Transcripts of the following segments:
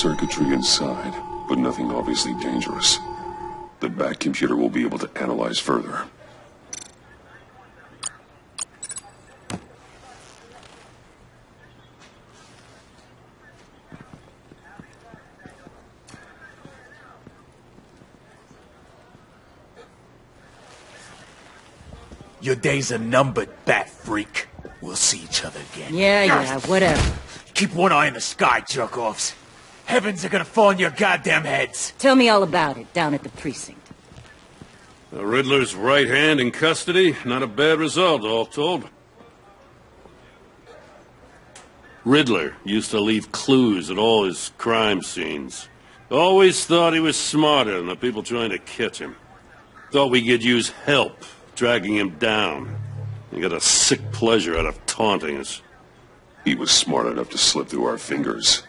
circuitry inside, but nothing obviously dangerous. The back computer will be able to analyze further. Your days are numbered, bat freak. We'll see each other again. Yeah, whatever. Keep one eye in the sky, jerk-offs. Heavens are gonna fall on your goddamn heads. Tell me all about it down at the precinct. The Riddler's right hand in custody. Not a bad result, all told. Riddler used to leave clues at all his crime scenes. Always thought he was smarter than the people trying to catch him. Thought we could use help dragging him down. He got a sick pleasure out of taunting us. He was smart enough to slip through our fingers.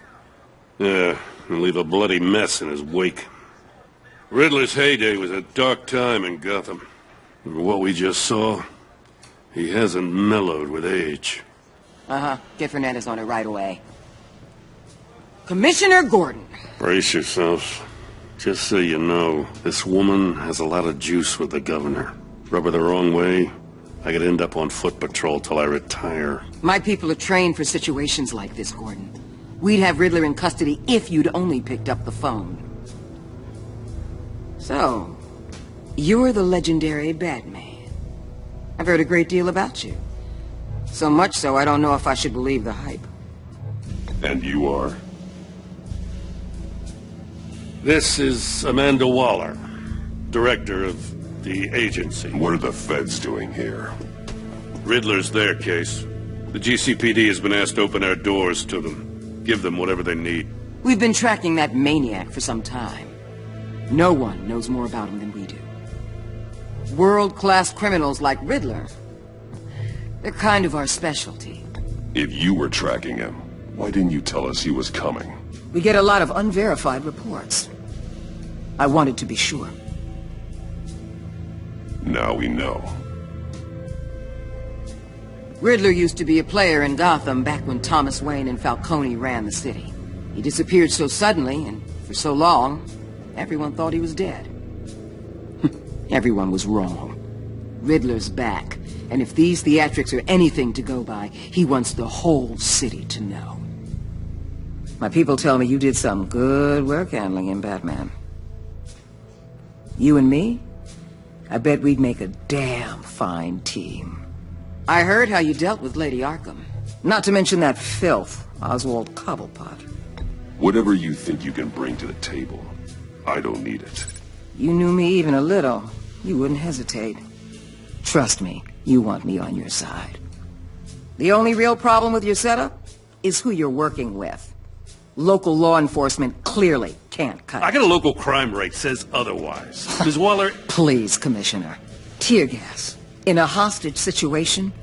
Yeah, and leave a bloody mess in his wake. Riddler's heyday was a dark time in Gotham. And what we just saw, he hasn't mellowed with age. Get Fernandez on it right away. Commissioner Gordon. Brace yourselves. Just so you know, this woman has a lot of juice with the governor. Rub her the wrong way, I could end up on foot patrol till I retire. My people are trained for situations like this, Gordon. We'd have Riddler in custody if you'd only picked up the phone. So, you're the legendary Batman. I've heard a great deal about you. So much so, I don't know if I should believe the hype. And you are? This is Amanda Waller, director of the agency. What are the feds doing here? Riddler's their case. The GCPD has been asked to open our doors to them. Give them whatever they need. We've been tracking that maniac for some time. No one knows more about him than we do. World-class criminals like Riddler. They're kind of our specialty. If you were tracking him, why didn't you tell us he was coming? We get a lot of unverified reports. I wanted to be sure. Now we know. Riddler used to be a player in Gotham back when Thomas Wayne and Falcone ran the city. He disappeared so suddenly and for so long, everyone thought he was dead. Everyone was wrong. Riddler's back, and if these theatrics are anything to go by, he wants the whole city to know. My people tell me you did some good work handling him, Batman. You and me? I bet we'd make a damn fine team. I heard how you dealt with Lady Arkham. Not to mention that filth, Oswald Cobblepot. Whatever you think you can bring to the table, I don't need it. You knew me even a little, you wouldn't hesitate. Trust me, you want me on your side. The only real problem with your setup is who you're working with. Local law enforcement clearly can't cut it. I got a local crime rate says otherwise. Ms. Waller... Please, Commissioner. Tear gas. In a hostage situation,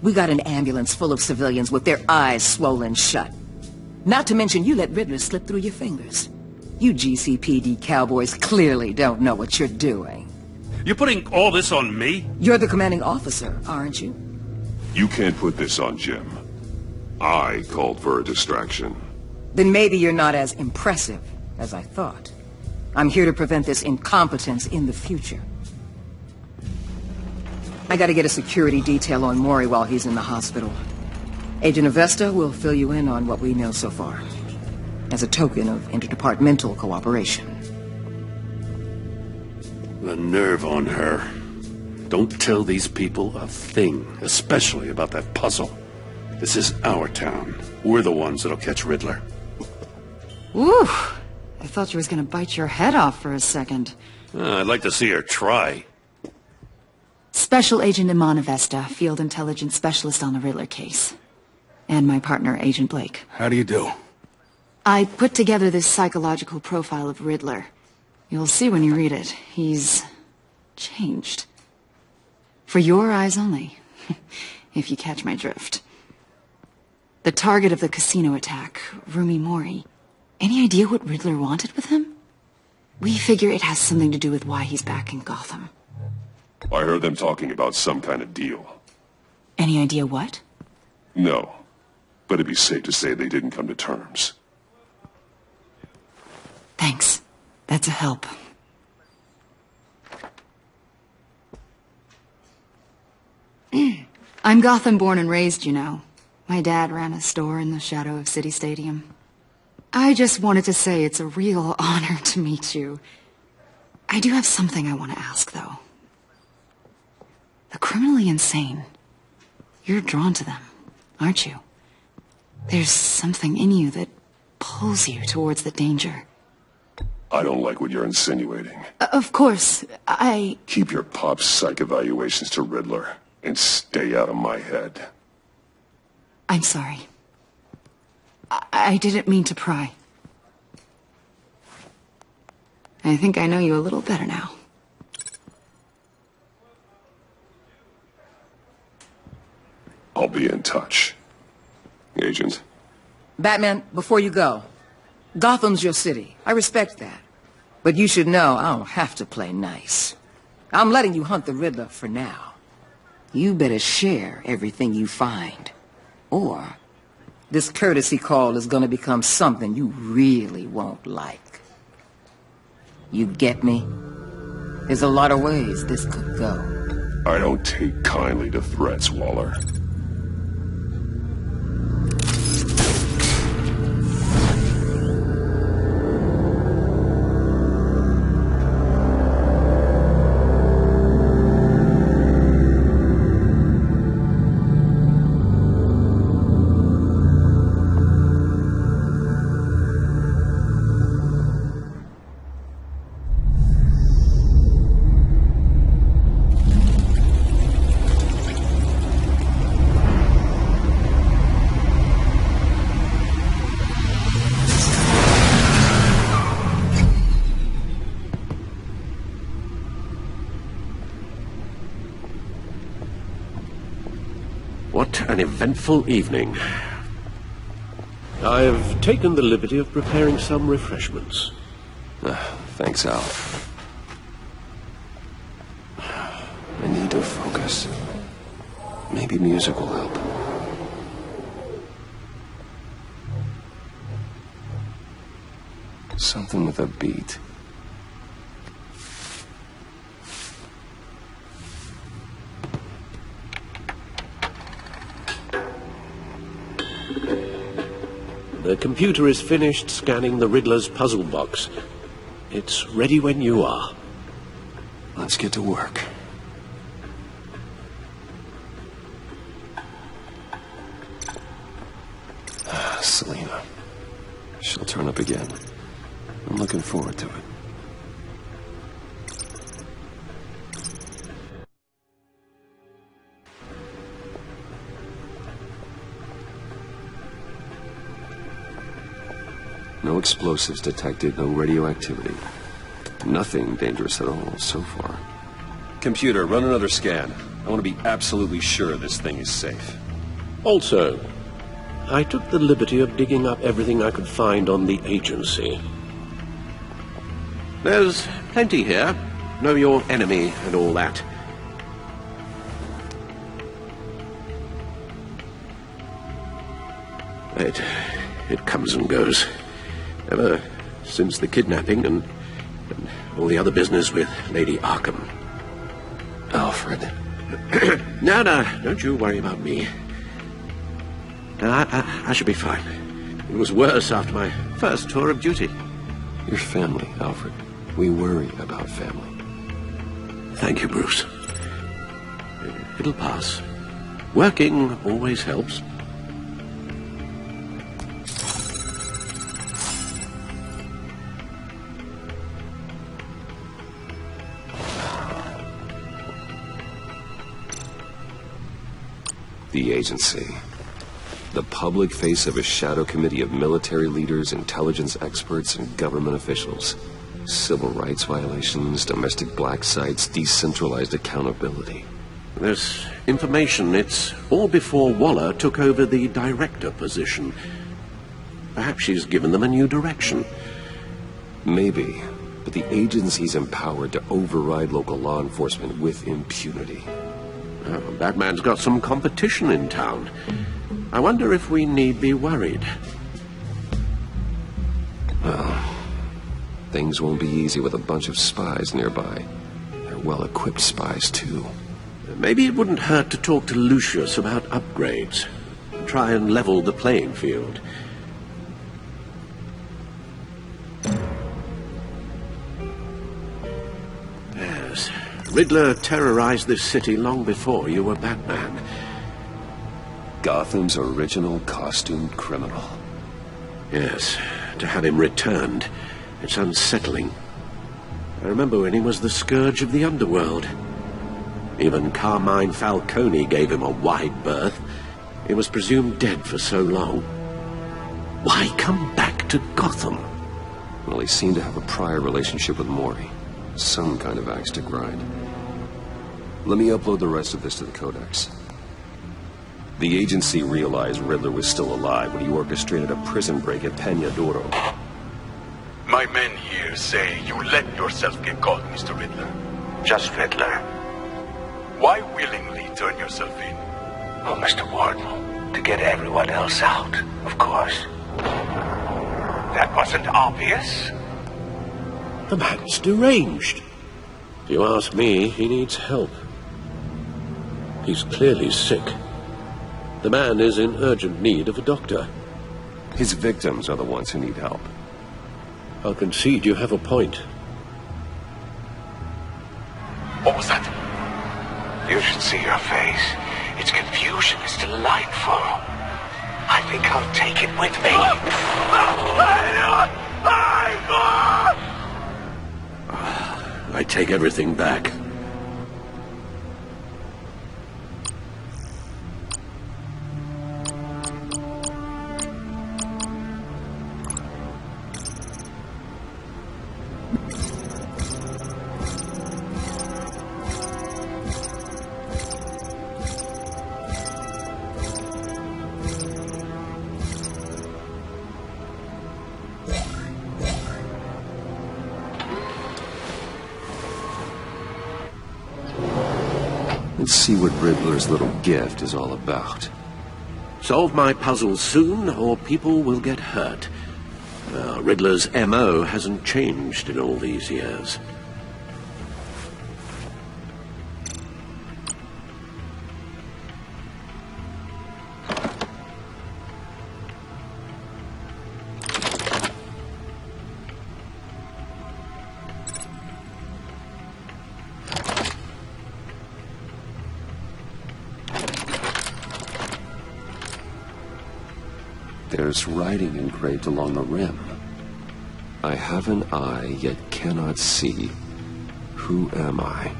we got an ambulance full of civilians with their eyes swollen shut. Not to mention you let Riddler slip through your fingers. You GCPD cowboys clearly don't know what you're doing. You're putting all this on me? You're the commanding officer, aren't you? You can't put this on Jim. I called for a distraction. Then maybe you're not as impressive as I thought. I'm here to prevent this incompetence in the future. I gotta get a security detail on Maury while he's in the hospital. Agent Avesta will fill you in on what we know so far, as a token of interdepartmental cooperation. The nerve on her. Don't tell these people a thing, especially about that puzzle. This is our town. We're the ones that'll catch Riddler. Woo! I thought you was gonna bite your head off for a second. I'd like to see her try. Special Agent Iman Avesta, Field Intelligence Specialist on the Riddler case. And my partner, Agent Blake. How do you do? I put together this psychological profile of Riddler. You'll see when you read it. He's changed. For your eyes only, if you catch my drift. The target of the casino attack, Rumi Mori. Any idea what Riddler wanted with him? We figure it has something to do with why he's back in Gotham. I heard them talking about some kind of deal. Any idea what? No, but it'd be safe to say they didn't come to terms. Thanks. That's a help. I'm Gotham born and raised, you know. My dad ran a store in the shadow of City Stadium. I just wanted to say it's a real honor to meet you. I do have something I want to ask, though. The criminally insane. You're drawn to them, aren't you? There's something in you that pulls you towards the danger. I don't like what you're insinuating. Of course, Keep your pop psych evaluations to Riddler, and stay out of my head. I'm sorry. I didn't mean to pry. I think I know you a little better now. I'll be in touch. Agent. Batman, before you go, Gotham's your city. I respect that. But you should know I don't have to play nice. I'm letting you hunt the Riddler for now. You better share everything you find. Or this courtesy call is gonna become something you really won't like. You get me? There's a lot of ways this could go. I don't take kindly to threats, Waller. What an eventful evening. I've taken the liberty of preparing some refreshments. Thanks, Al. I need to focus. Maybe music will help. Something with a beat. The computer is finished scanning the Riddler's puzzle box. It's ready when you are. Let's get to work. Selena. She'll turn up again. I'm looking forward to it. No explosives detected, no radioactivity. Nothing dangerous at all so far. Computer, run another scan. I want to be absolutely sure this thing is safe. Also, I took the liberty of digging up everything I could find on the agency. There's plenty here. Know your enemy and all that. It comes and goes. Ever since the kidnapping and all the other business with Lady Arkham. Alfred. No, don't you worry about me. I should be fine. It was worse after my first tour of duty. Your family, Alfred. We worry about family. Thank you, Bruce. It'll pass. Working always helps. The agency. The public face of a shadow committee of military leaders, intelligence experts, and government officials. Civil rights violations, domestic black sites, decentralized accountability. This information, it's all before Waller took over the director position. Perhaps she's given them a new direction. Maybe, but the agency's empowered to override local law enforcement with impunity. Oh, Batman's got some competition in town. I wonder if we need be worried. Well, Things won't be easy with a bunch of spies nearby. They're well-equipped spies, too. Maybe it wouldn't hurt to talk to Lucius about upgrades. Try and level the playing field. Yes, Riddler terrorized this city long before you were Batman. Gotham's original costumed criminal. Yes, to have him returned, it's unsettling. I remember when he was the scourge of the underworld. Even Carmine Falcone gave him a wide berth. He was presumed dead for so long. Why come back to Gotham? Well, he seemed to have a prior relationship with Morty. Some kind of axe to grind. Let me upload the rest of this to the Codex. The agency realized Riddler was still alive when he orchestrated a prison break at Peña Duro. My men here say you let yourself get caught, Mr. Riddler. Just Riddler. Why willingly turn yourself in? Oh, Mr. Warden, to get everyone else out, of course. That wasn't obvious. The man's deranged. If you ask me, he needs help. He's clearly sick. The man is in urgent need of a doctor. His victims are the ones who need help. I'll concede you have a point. What was that? You should see your face. Its confusion is delightful. I think I'll take it with me. I take everything back. Let's see what Riddler's little gift is all about. Solve my puzzle soon, or people will get hurt. Riddler's M.O. hasn't changed in all these years. There's writing engraved along the rim. I have an eye, yet cannot see. Who am I?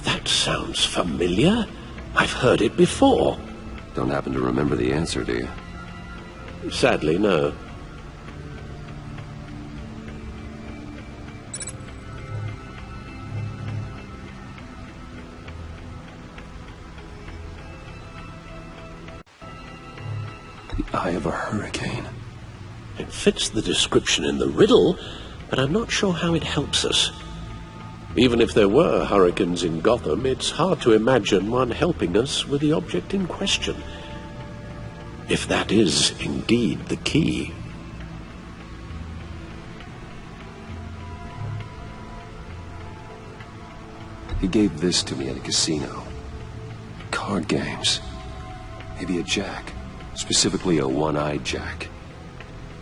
That sounds familiar. I've heard it before. Don't happen to remember the answer, do you? Sadly, no. The eye of a hurricane. It fits the description in the riddle, but I'm not sure how it helps us. Even if there were hurricanes in Gotham, it's hard to imagine one helping us with the object in question. If that is indeed the key. He gave this to me at a casino. Card games. Maybe a jack. Specifically a one-eyed jack.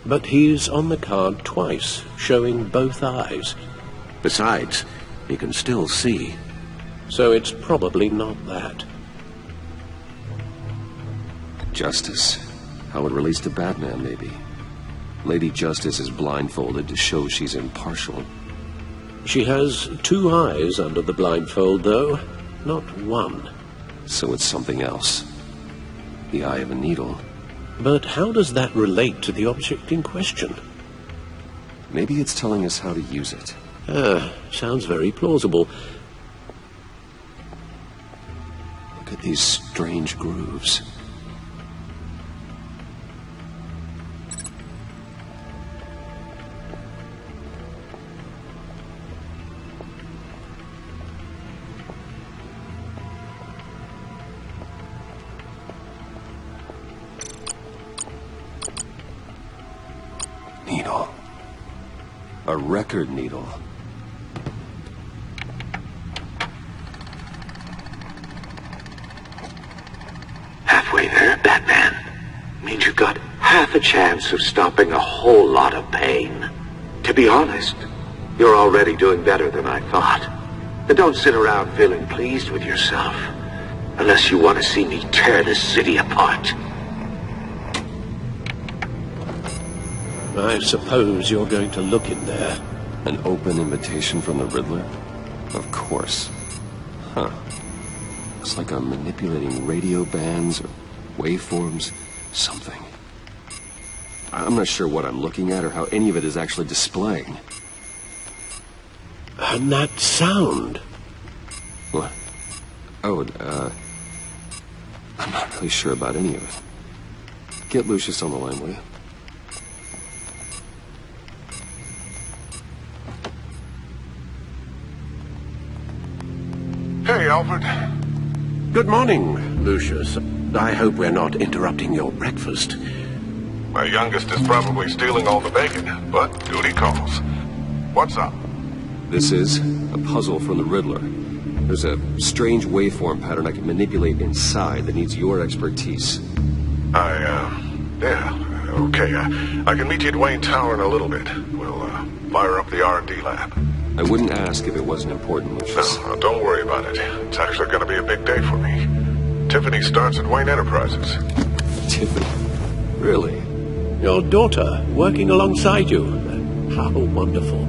But he's on the card twice, showing both eyes. Besides, he can still see. So it's probably not that. Justice. How it relates to Batman, maybe. Lady Justice is blindfolded to show she's impartial. She has two eyes under the blindfold, though, not one. So it's something else. The eye of a needle. But how does that relate to the object in question? Maybe it's telling us how to use it. Sounds very plausible. Look at these strange grooves. Needle. A record needle. Halfway there, Batman. Means you've got half a chance of stopping a whole lot of pain. To be honest, you're already doing better than I thought. But don't sit around feeling pleased with yourself. Unless you want to see me tear this city apart. I suppose you're going to look in there. An open invitation from the Riddler? Of course. Huh. Looks like I'm manipulating radio bands or waveforms. Something. I'm not sure what I'm looking at or how any of it is actually displaying. And that sound. What? Oh, I'm not really sure about any of it. Get Lucius on the line, will you? Hey, Alfred. Good morning, Lucius. I hope we're not interrupting your breakfast. My youngest is probably stealing all the bacon, but duty calls. What's up? This is a puzzle from the Riddler. There's a strange waveform pattern I can manipulate inside that needs your expertise. Yeah, okay. I can meet you at Wayne Tower in a little bit. We'll, fire up the R&D lab. I wouldn't ask if it wasn't important, Lucius. No, don't worry about it. It's actually going to be a big day for me. Tiffany starts at Wayne Enterprises. Tiffany? Really? Your daughter working alongside you. How wonderful.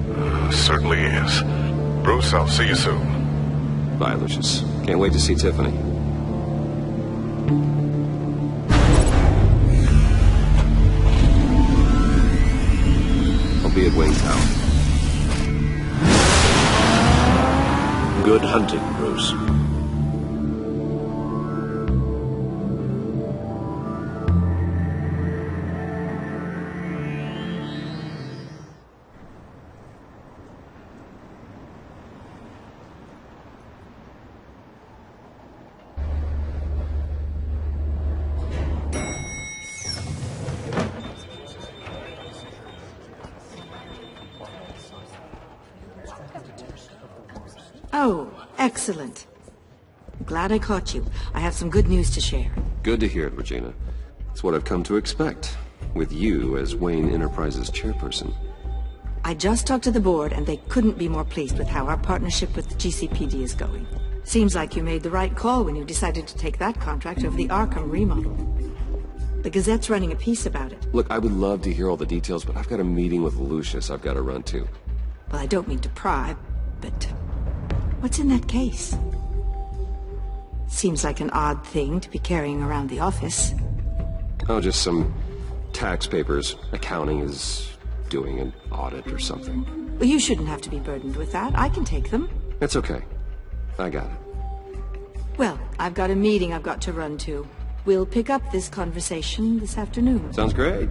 Certainly is. Bruce, I'll see you soon. Bye, Lucius. Can't wait to see Tiffany. I'll be at Wayne Tower. Good hunting, Bruce. Oh, excellent. Glad I caught you. I have some good news to share. Good to hear it, Regina. It's what I've come to expect, with you as Wayne Enterprises chairperson. I just talked to the board, and they couldn't be more pleased with how our partnership with the GCPD is going. Seems like you made the right call when you decided to take that contract over the Arkham remodel. The Gazette's running a piece about it. Look, I would love to hear all the details, but I've got a meeting with Lucius I've got to run to. Well, I don't mean to pry, but what's in that case? Seems like an odd thing to be carrying around the office. Oh, just some tax papers. Accounting is doing an audit or something. Well, you shouldn't have to be burdened with that. I can take them. It's okay. I got it. Well, I've got a meeting I've got to run to. We'll pick up this conversation this afternoon. Sounds great.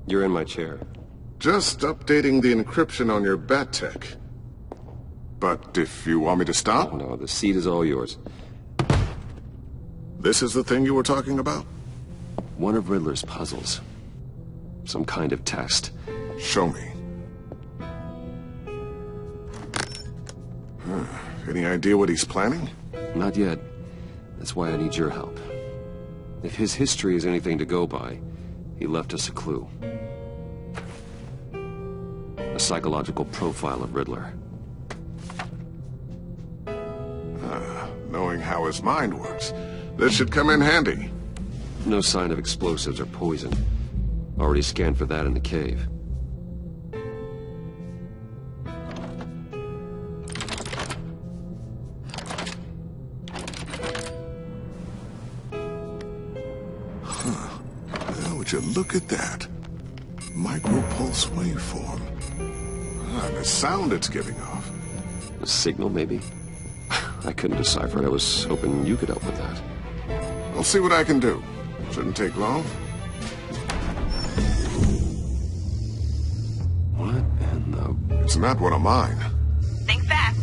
You're in my chair. Just updating the encryption on your bat tech. But if you want me to stop? Oh, no, the seat is all yours. This is the thing you were talking about? One of Riddler's puzzles. Some kind of test. Show me. Any idea what he's planning? Not yet. That's why I need your help. If his history is anything to go by, he left us a clue. A psychological profile of Riddler. Knowing how his mind works, this should come in handy. No sign of explosives or poison. Already scanned for that in the cave. Well, would you look at that? Micropulse waveform. And the sound it's giving off. A signal, maybe? I couldn't decipher it. I was hoping you could help with that. I'll see what I can do. Shouldn't take long. What in the... It's not one of mine. Think fast.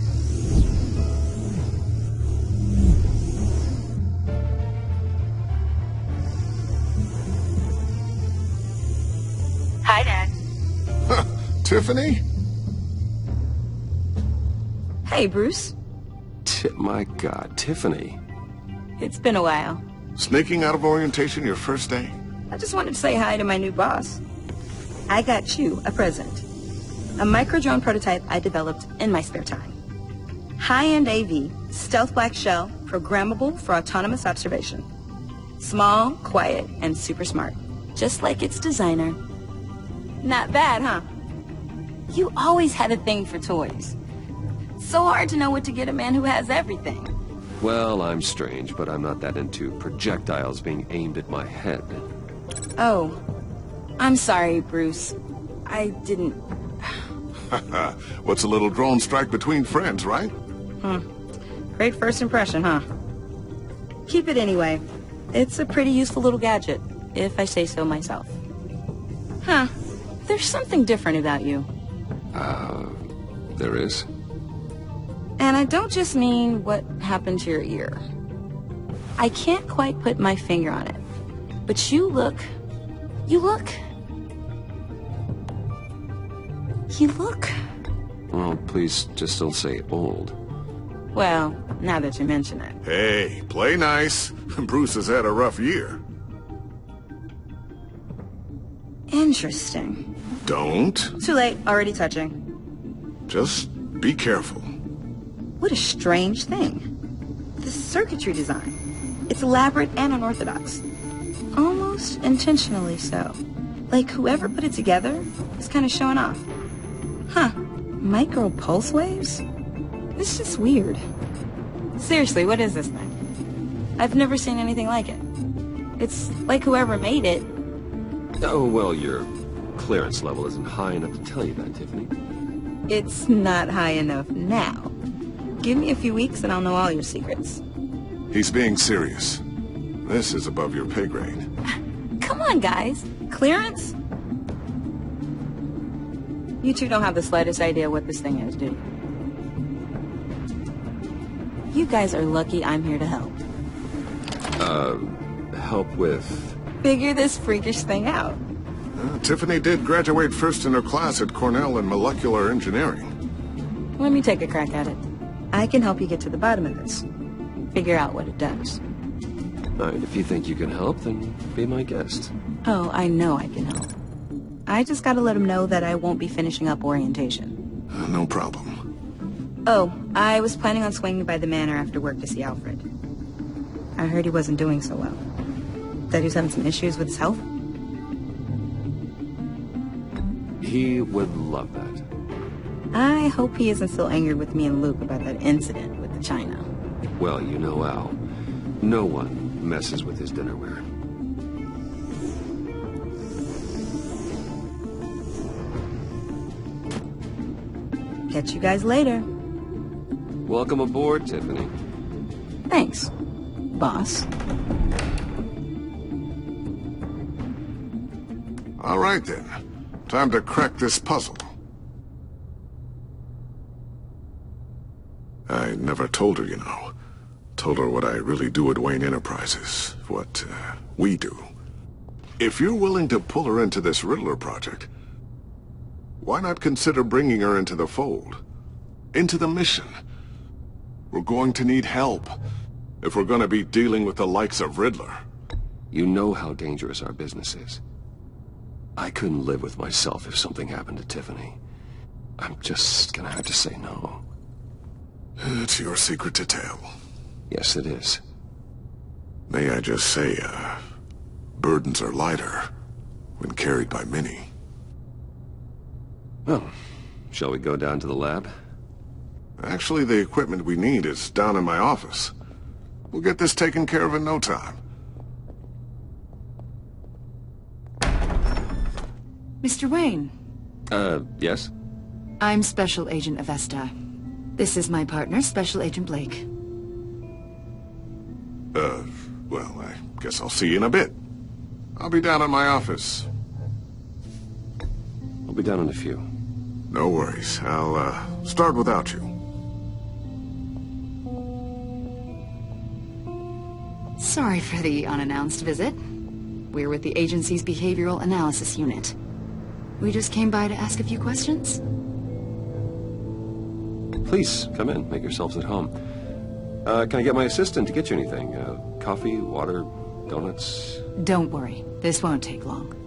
Tiffany? Hey, Bruce. My God, Tiffany. It's been a while. Sneaking out of orientation your first day? I just wanted to say hi to my new boss. I got you a present. A micro-drone prototype I developed in my spare time. High-end AV, stealth black shell, programmable for autonomous observation. Small, quiet, and super smart. Just like its designer. Not bad, huh? You always had a thing for toys. So hard to know what to get a man who has everything. Well, I'm strange, but I'm not that into projectiles being aimed at my head. Oh. I'm sorry, Bruce. I didn't... What's a little drone strike between friends, right? Great first impression, huh? Keep it anyway. It's a pretty useful little gadget, if I say so myself. Huh. There's something different about you. There is? And I don't just mean what happened to your ear. I can't quite put my finger on it. But you look... Well, please just don't say old. Well, now that you mention it. Hey, play nice. Bruce has had a rough year. Interesting. Don't. Too late, already touching. Just be careful. What a strange thing. The circuitry design. It's elaborate and unorthodox. Almost intentionally so. Like whoever put it together is kind of showing off. Huh. Micro pulse waves? It's just weird. Seriously, what is this thing? I've never seen anything like it. It's like whoever made it. Oh, well, your clearance level isn't high enough to tell you that, Tiffany. It's not high enough now. Give me a few weeks and I'll know all your secrets. He's being serious. This is above your pay grade. Come on, guys. Clearance? You two don't have the slightest idea what this thing is, do you? You guys are lucky I'm here to help. Help with... Figure this freakish thing out. Tiffany did graduate first in her class at Cornell in molecular engineering. Let me take a crack at it. I can help you get to the bottom of this. Figure out what it does. All right, if you think you can help, then be my guest. Oh, I know I can help. I just gotta let him know that I won't be finishing up orientation. No problem. Oh, I was planning on swinging by the manor after work to see Alfred. I heard he wasn't doing so well. That he was having some issues with his health. He would love that. I hope he isn't still angered with me and Luke about that incident with the china. Well, you know Al. No one messes with his dinnerware. Catch you guys later. Welcome aboard, Tiffany. Thanks, boss. All right, then. Time to crack this puzzle. I never told her, you know. Told her what I really do at Wayne Enterprises. What, we do. If you're willing to pull her into this Riddler project, why not consider bringing her into the fold? Into the mission? We're going to need help if we're going to be dealing with the likes of Riddler. You know how dangerous our business is. I couldn't live with myself if something happened to Tiffany. I'm just gonna have to say no. It's your secret to tell. Yes, it is. May I just say, burdens are lighter when carried by many. Well, shall we go down to the lab? Actually, the equipment we need is down in my office. We'll get this taken care of in no time. Mr. Wayne. Yes? I'm Special Agent Avesta. This is my partner, Special Agent Blake. Well, I guess I'll see you in a bit. I'll be down in my office. I'll be down in a few. No worries. I'll, start without you. Sorry for the unannounced visit. We're with the agency's Behavioral Analysis Unit. We just came by to ask a few questions. Please, come in. Make yourselves at home. Can I get my assistant to get you anything? Coffee, water, donuts? Don't worry. This won't take long.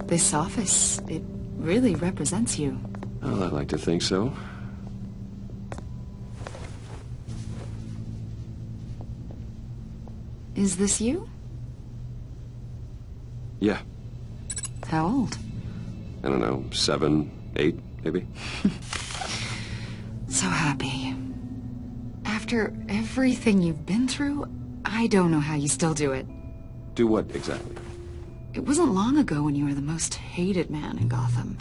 This office, it really represents you. Well, I'd like to think so. Is this you? Yeah. How old? I don't know, 7, 8, maybe? So happy. After everything you've been through, I don't know how you still do it. Do what, exactly? It wasn't long ago when you were the most hated man in Gotham,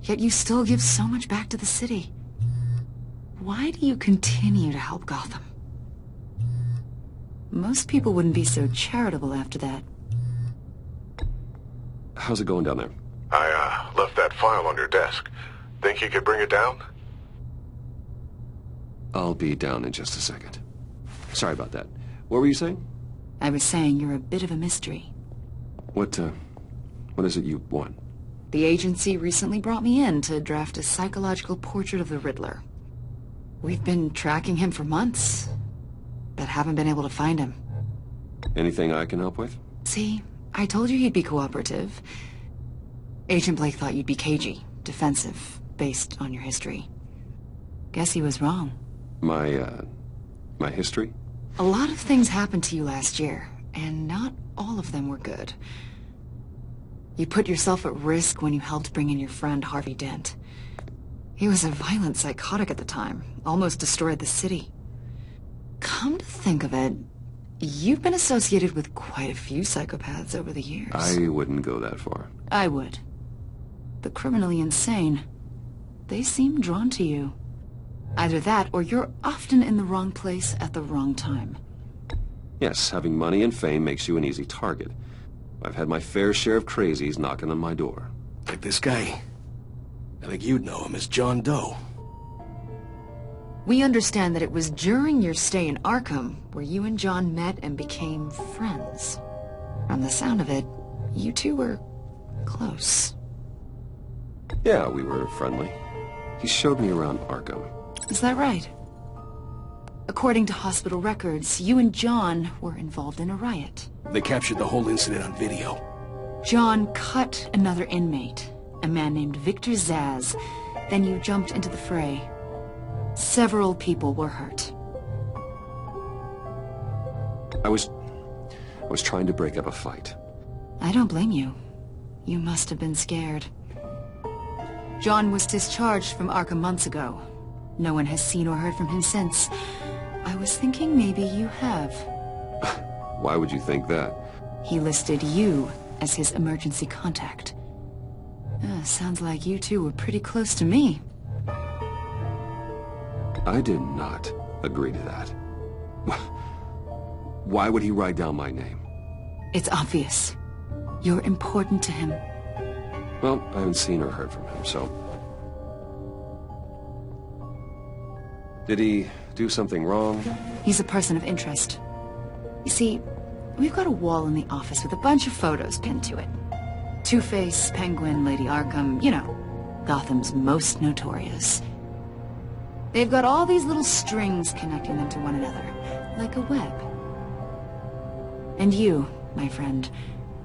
yet you still give so much back to the city. Why do you continue to help Gotham? Most people wouldn't be so charitable after that. How's it going down there? I left that file on your desk. Think you could bring it down? I'll be down in just a second. Sorry about that. What were you saying? I was saying you're a bit of a mystery. What is it you want? The agency recently brought me in to draft a psychological portrait of the Riddler. We've been tracking him for months, but haven't been able to find him. Anything I can help with? See, I told you he'd be cooperative. Agent Blake thought you'd be cagey, defensive, based on your history. Guess he was wrong. My history? A lot of things happened to you last year, and not all of them were good. You put yourself at risk when you helped bring in your friend Harvey Dent. He was a violent psychotic at the time, almost destroyed the city. Come to think of it, you've been associated with quite a few psychopaths over the years. I wouldn't go that far. I would. The criminally insane. They seem drawn to you. Either that, or you're often in the wrong place at the wrong time. Yes, having money and fame makes you an easy target. I've had my fair share of crazies knocking on my door. Like this guy. I think you'd know him as John Doe. We understand that it was during your stay in Arkham where you and John met and became friends. From the sound of it, you two were close. Yeah, we were friendly. He showed me around Arkham. Is that right? According to hospital records, you and John were involved in a riot. They captured the whole incident on video. John cut another inmate, a man named Victor Zsasz. Then you jumped into the fray. Several people were hurt. I was trying to break up a fight. I don't blame you. You must have been scared. John was discharged from Arkham months ago. No one has seen or heard from him since. I was thinking maybe you have. Why would you think that? He listed you as his emergency contact. Sounds like you two were pretty close to me. I did not agree to that. Why would he write down my name? It's obvious. You're important to him. Well, I haven't seen or heard from him, so... Did he do something wrong? He's a person of interest. You see, we've got a wall in the office with a bunch of photos pinned to it. Two-Face, Penguin, Lady Arkham, you know, Gotham's most notorious. They've got all these little strings connecting them to one another, like a web. And you, my friend,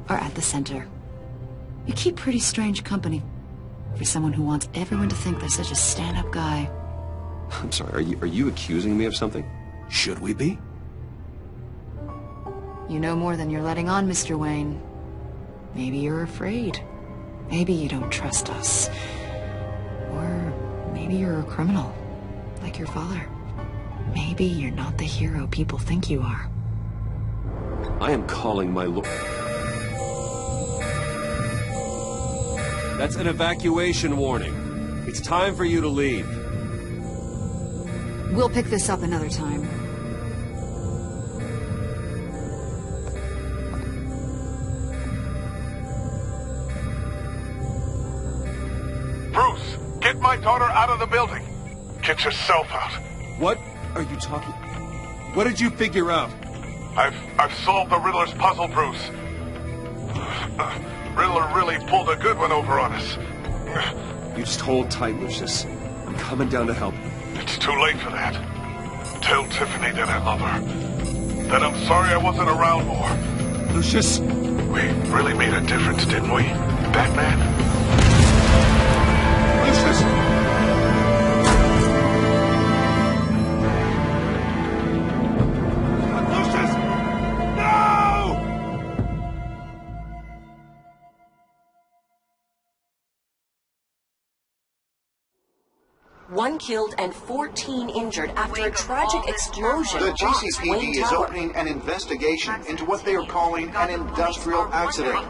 are at the center. You keep pretty strange company for someone who wants everyone to think they're such a stand-up guy. I'm sorry, are you accusing me of something? Should we be? You know more than you're letting on, Mr. Wayne. Maybe you're afraid. Maybe you don't trust us. Or maybe you're a criminal, like your father. Maybe you're not the hero people think you are. I am calling my lord. That's an evacuation warning. It's time for you to leave. We'll pick this up another time. Bruce, get my daughter out of the building. Get yourself out. What are you talking... What did you figure out? I've solved the Riddler's puzzle, Bruce. Riddler really pulled a good one over on us. You just hold tight, Lucius. I'm coming down to help. It's too late for that. Tell Tiffany that I love her. That I'm sorry I wasn't around more. Lucius! We really made a difference, didn't we, Batman? Lucius! Lucius! No! One killed and 14 injured after a tragic explosion. The rocks Wayne GCPD is Tower. opening an investigation into what they are calling an industrial accident.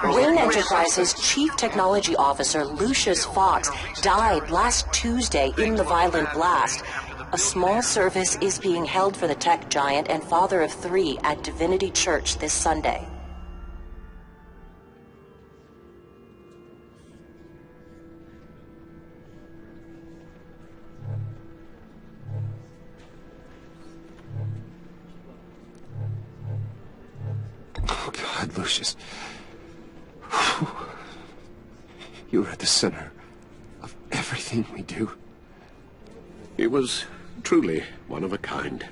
Wayne Enterprises Chief Technology Officer Lucius Fox died last Tuesday in the violent blast. A small service is being held for the tech giant and father of 3 at Divinity Church this Sunday. Oh, God, Lucius. You were at the center of everything we do. He was truly one of a kind.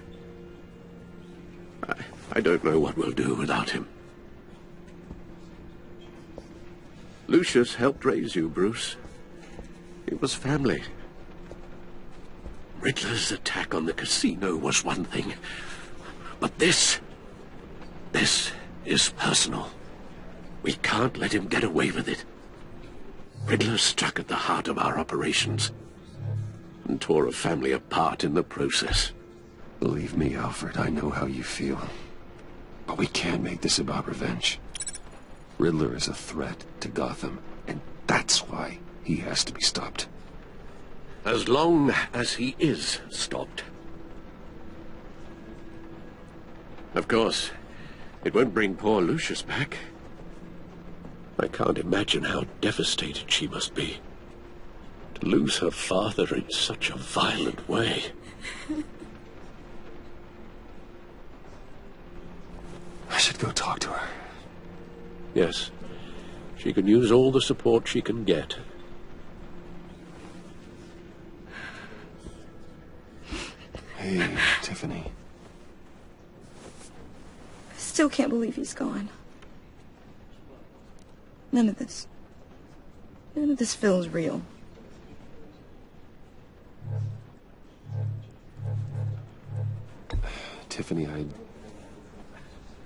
I don't know what we'll do without him. Lucius helped raise you, Bruce. It was family. Riddler's attack on the casino was one thing, but this is personal. We can't let him get away with it. Riddler struck at the heart of our operations and tore a family apart in the process. Believe me, Alfred, I know how you feel. But we can't make this about revenge. Riddler is a threat to Gotham, and that's why he has to be stopped. As long as he is stopped. Of course, it won't bring poor Lucius back. I can't imagine how devastated she must be. To lose her father in such a violent way. I should go talk to her. Yes, she can use all the support she can get. Hey, Tiffany. I still can't believe he's gone. None of this feels real. Tiffany,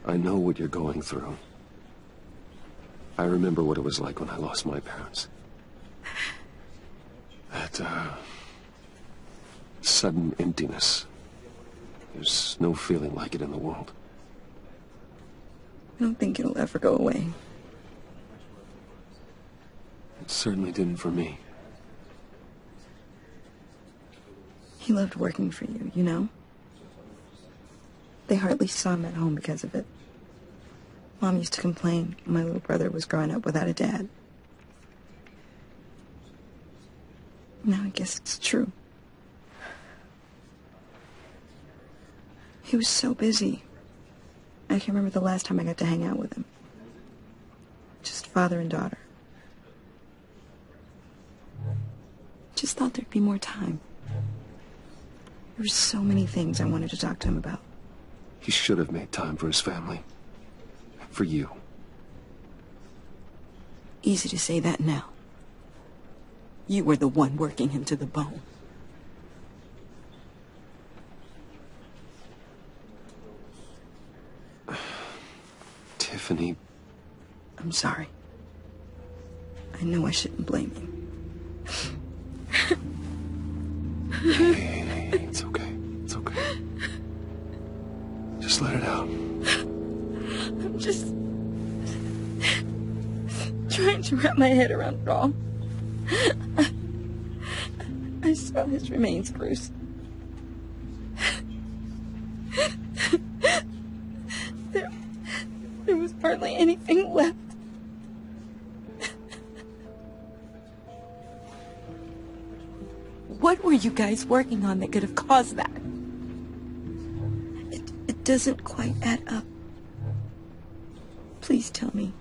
I know what you're going through. I remember what it was like when I lost my parents. That, sudden emptiness. There's no feeling like it in the world. I don't think it'll ever go away. It certainly didn't for me. He loved working for you, you know? They hardly saw him at home because of it. Mom used to complain my little brother was growing up without a dad. Now I guess it's true. He was so busy. I can't remember the last time I got to hang out with him. Just father and daughter. Just thought there'd be more time. There were so many things I wanted to talk to him about. He should have made time for his family. For you. Easy to say that now. You were the one working him to the bone. Tiffany. I'm sorry. I know I shouldn't blame you. Hey, it's okay. It's okay. Just let it out. I'm just trying to wrap my head around it all. I saw his remains, Bruce. There was hardly anything left. What were you guys working on that could have caused that? It doesn't quite add up. Please tell me.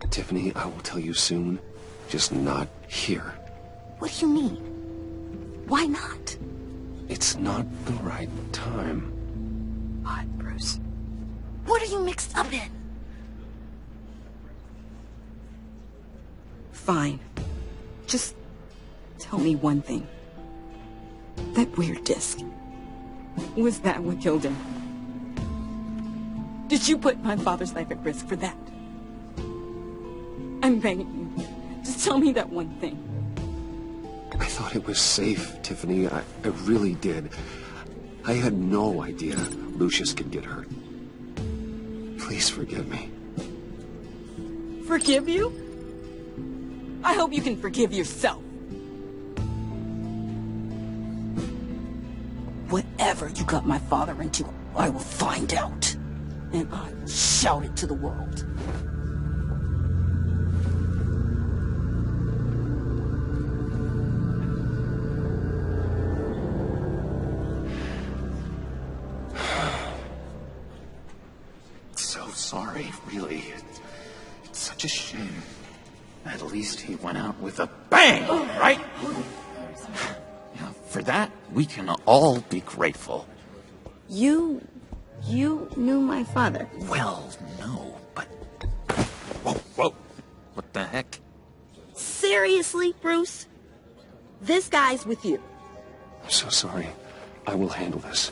Tiffany, I will tell you soon. Just not here. What do you mean? Why not? It's not the right time. What, Bruce? What are you mixed up in? Fine. Just tell me one thing. That weird disc. Was that what killed him? Did you put my father's life at risk for that? I'm begging you. Just tell me that one thing. I thought it was safe, Tiffany. I really did. I had no idea Lucius could get hurt. Please forgive me. Forgive you? I hope you can forgive yourself. Whatever you got my father into, I will find out. And I will shout it to the world. So sorry, really. It's such a shame. At least he went out with a bang, right? Yeah, for that, we can all be grateful. You knew my father. Well, no, but... Whoa. What the heck? Seriously, Bruce? This guy's with you. I'm so sorry. I will handle this.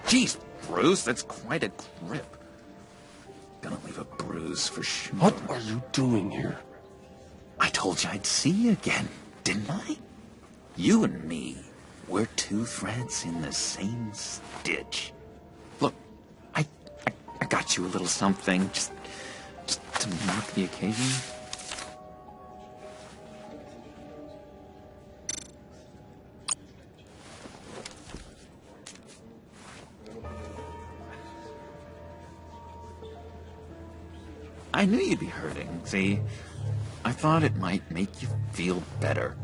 Jeez, Bruce, that's quite a grip. Gonna leave a bruise for sure. What are you doing here? I told you I'd see you again, didn't I? You and me, we're two threads in the same stitch. Look, I got you a little something, just to mark the occasion. I knew you'd be hurting, see? I thought it might make you feel better.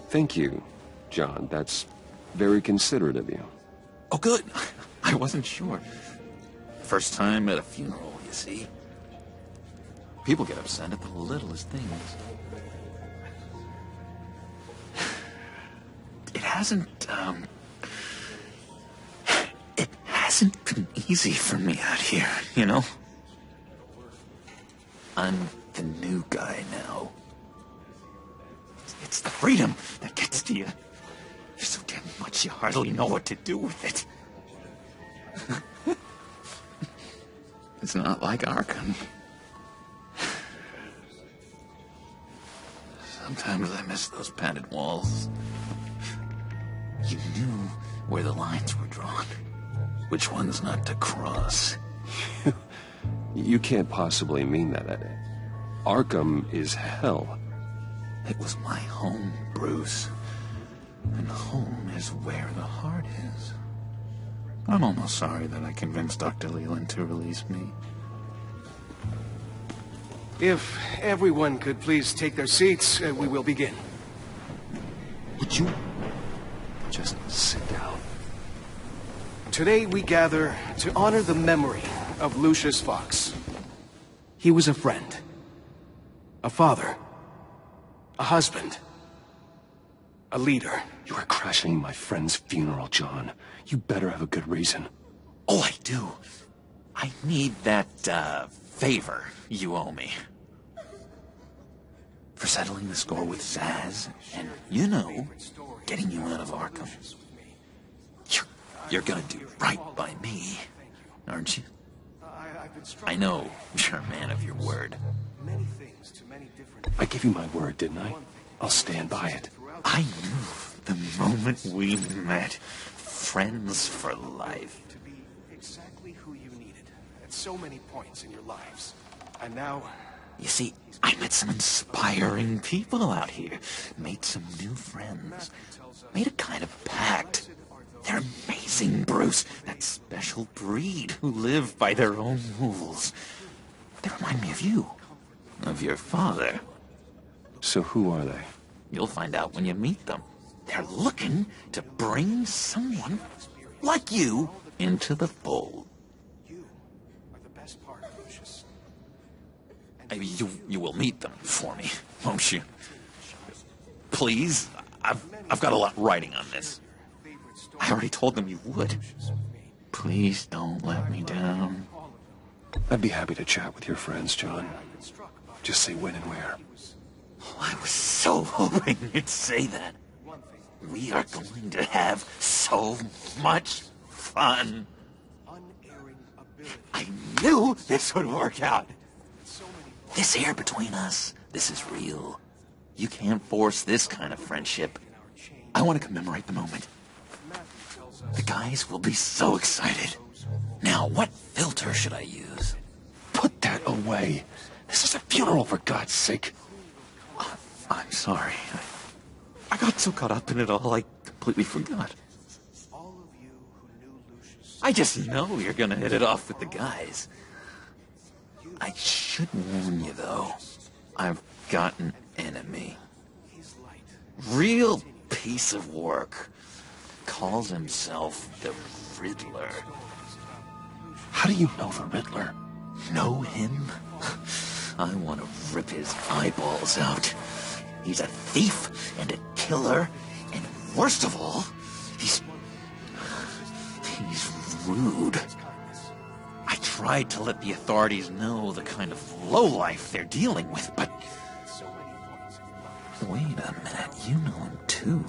Thank you, John. That's very considerate of you. Oh, good. I wasn't sure. First time at a funeral, you see. People get upset at the littlest things. It hasn't been easy for me out here, you know? I'm the new guy now. It's the freedom that gets to you. There's so damn much you hardly know what to do with it. It's not like Arkham. Sometimes I miss those padded walls. You knew where the lines were drawn. Which ones not to cross. You can't possibly mean that. Arkham is hell. It was my home, Bruce. And home is where the heart is. I'm almost sorry that I convinced Dr. Leland to release me. If everyone could please take their seats, we will begin. Would you just sit down? Today we gather to honor the memory of Lucius Fox. He was a friend, a father, a husband, a leader. You are crashing my friend's funeral, John. You better have a good reason. Oh, I do. I need that, favor you owe me. For settling the score with Zaz, and, you know, getting you out of Arkham. You're gonna do right by me, aren't you? I know you're a man of your word. I gave you my word, didn't I? I'll stand by it. I knew the moment we met. Friends for life. To be exactly who you needed at so many points in your lives. And now... You see, I met some inspiring people out here. Made some new friends. Made a kind of pact. They're amazing, Bruce. That special breed who live by their own rules. They remind me of you. Of your father. So who are they? You'll find out when you meet them. They're looking to bring someone like you into the fold. You will meet them for me, won't you? Please? I've got a lot riding on this. I already told them you would. Please don't let me down. I'd be happy to chat with your friends, John. Just say when and where. Oh, I was so hoping you'd say that. We are going to have so much fun. I knew this would work out. This air between us, this is real. You can't force this kind of friendship. I want to commemorate the moment. The guys will be so excited. Now, what filter should I use? Put that away. This is a funeral, for God's sake. I'm sorry. I got so caught up in it all, I completely forgot. I just know you're gonna hit it off with the guys. I should warn you, though. I've got an enemy. Real piece of work. Calls himself the Riddler. How do you know the Riddler? Know him? I want to rip his eyeballs out. He's a thief and a killer, and worst of all, he's rude. I tried to let the authorities know the kind of lowlife they're dealing with, but... Wait a minute, you know him too.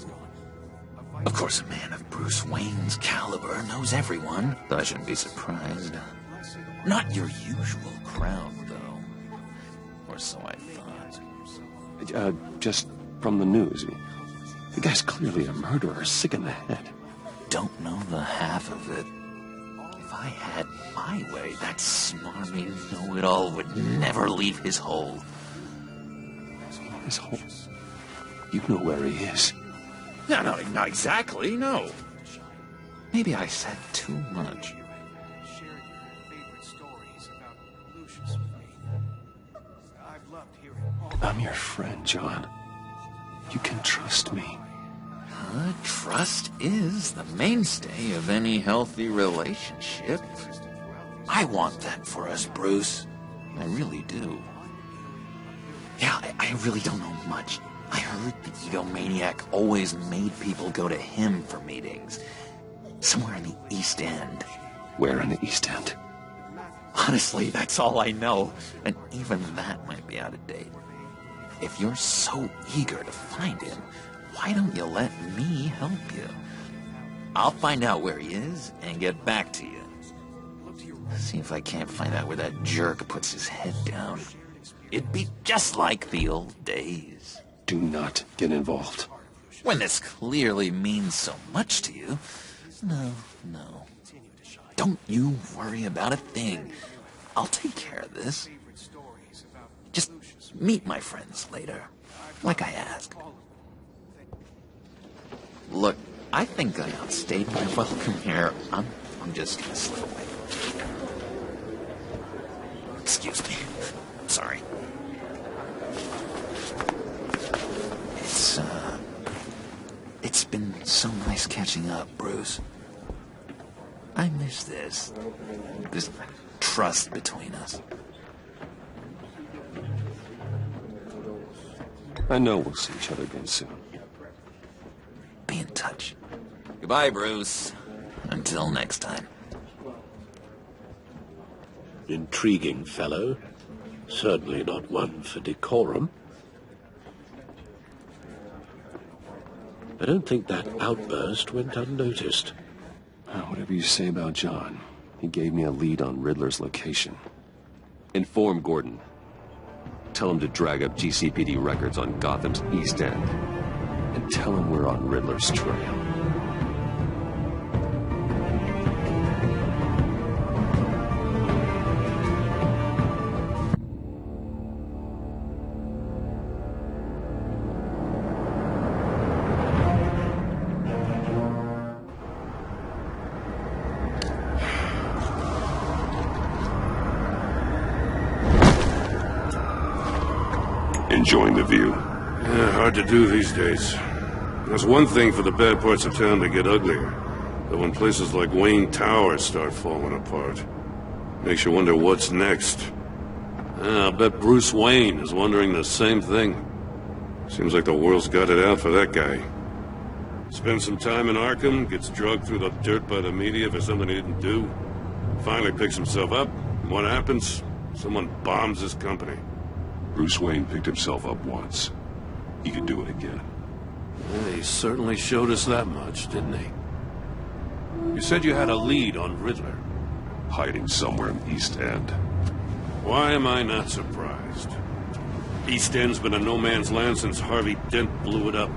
Of course, a man of Bruce Wayne's caliber knows everyone, but I shouldn't be surprised. Not your usual crowd, though. Or so I thought. Just from the news. The guy's clearly a murderer, sick in the head. Don't know the half of it. If I had my way, that smarmy know-it-all would never leave his hole. His hole? You know where he is. No, not exactly, no. Maybe I said too much. I'm your friend, John. You can trust me. Trust is the mainstay of any healthy relationship. I want that for us, Bruce. I really do. Yeah, I really don't know much. I heard the egomaniac always made people go to him for meetings. Somewhere in the East End. Where in the East End? Honestly, that's all I know. And even that might be out of date. If you're so eager to find him, why don't you let me help you? I'll find out where he is and get back to you. See if I can't find out where that jerk puts his head down. It'd be just like the old days. Do not get involved. When this clearly means so much to you. No. Don't you worry about a thing. I'll take care of this. Just meet my friends later, like I asked. Look, I think I outstayed my welcome here. I'm just gonna slip away. Excuse me. Sorry. It's been so nice catching up, Bruce. I miss this trust between us. I know we'll see each other again soon. Be in touch. Goodbye, Bruce. Until next time. Intriguing fellow. Certainly not one for decorum. I don't think that outburst went unnoticed. Whatever you say about John, he gave me a lead on Riddler's location. Inform Gordon. Tell him to drag up GCPD records on Gotham's East End. And tell him we're on Riddler's trail. Enjoying the view? Yeah, hard to do these days. There's one thing for the bad parts of town to get uglier. But when places like Wayne Tower start falling apart, makes you wonder what's next. I'll bet Bruce Wayne is wondering the same thing. Seems like the world's got it out for that guy. Spends some time in Arkham, gets drugged through the dirt by the media for something he didn't do. Finally picks himself up, and what happens? Someone bombs his company. Bruce Wayne picked himself up once. He could do it again. Yeah, he certainly showed us that much, didn't he? You said you had a lead on Riddler. Hiding somewhere in East End. Why am I not surprised? East End's been a no-man's land since Harvey Dent blew it up.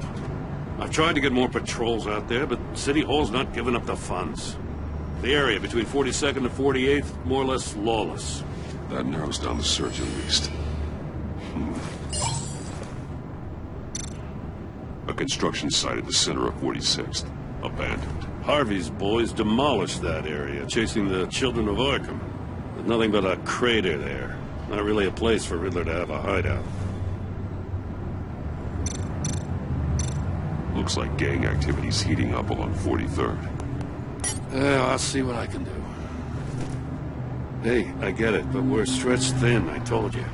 I've tried to get more patrols out there, but City Hall's not giving up the funds. The area between 42nd and 48th, more or less lawless. That narrows down the search at least. A construction site at the center of 46th. Abandoned. Harvey's boys demolished that area, chasing the children of Arkham. There's nothing but a crater there. Not really a place for Riddler to have a hideout. Looks like gang activity's heating up along 43rd. Yeah, I'll see what I can do. Hey, I get it, but we're stretched thin, I told you.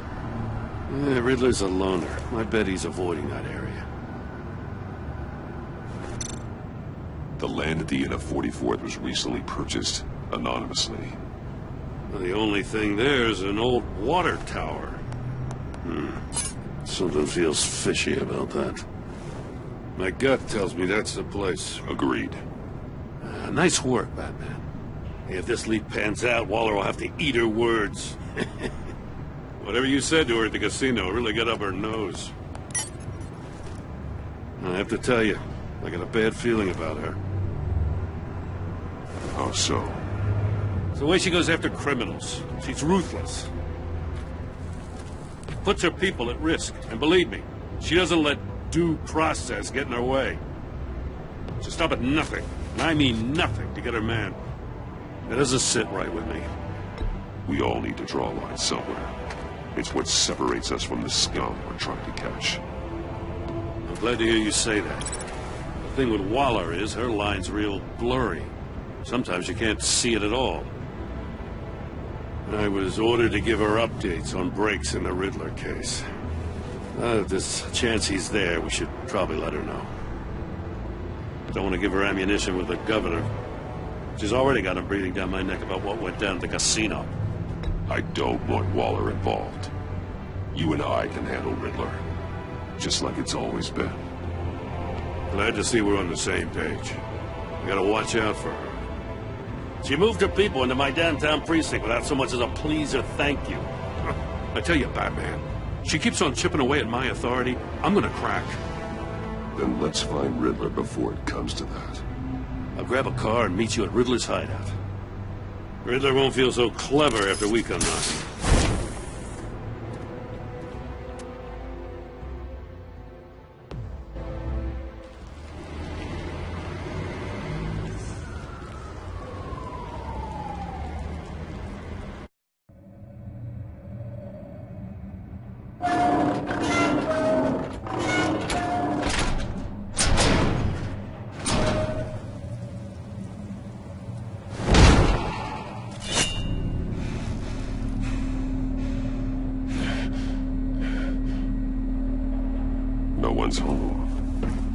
Yeah, Riddler's a loner. I bet he's avoiding that area. The land at the end of 44th was recently purchased anonymously. Well, the only thing there is an old water tower. Something feels fishy about that. My gut tells me that's the place. Agreed. Nice work, Batman. If this lead pans out, Waller will have to eat her words. Whatever you said to her at the casino really got up her nose. I have to tell you, I got a bad feeling about her. How so? It's the way she goes after criminals. She's ruthless. Puts her people at risk. And believe me, she doesn't let due process get in her way. She'll stop at nothing, and I mean nothing, to get her man. That doesn't sit right with me. We all need to draw a line somewhere. It's what separates us from the scum we're trying to catch. I'm glad to hear you say that. The thing with Waller is her line's real blurry. Sometimes you can't see it at all. I was ordered to give her updates on breaks in the Riddler case. If there's a chance he's there, we should probably let her know. Don't want to give her ammunition with the governor. She's already got him breathing down my neck about what went down at the casino. I don't want Waller involved. You and I can handle Riddler. Just like it's always been. Glad to see we're on the same page. We gotta watch out for her. She moved her people into my downtown precinct without so much as a please or thank you. I tell you, Batman, she keeps on chipping away at my authority. I'm gonna crack. Then let's find Riddler before it comes to that. I'll grab a car and meet you at Riddler's hideout. Riddler won't feel so clever after we come knocking.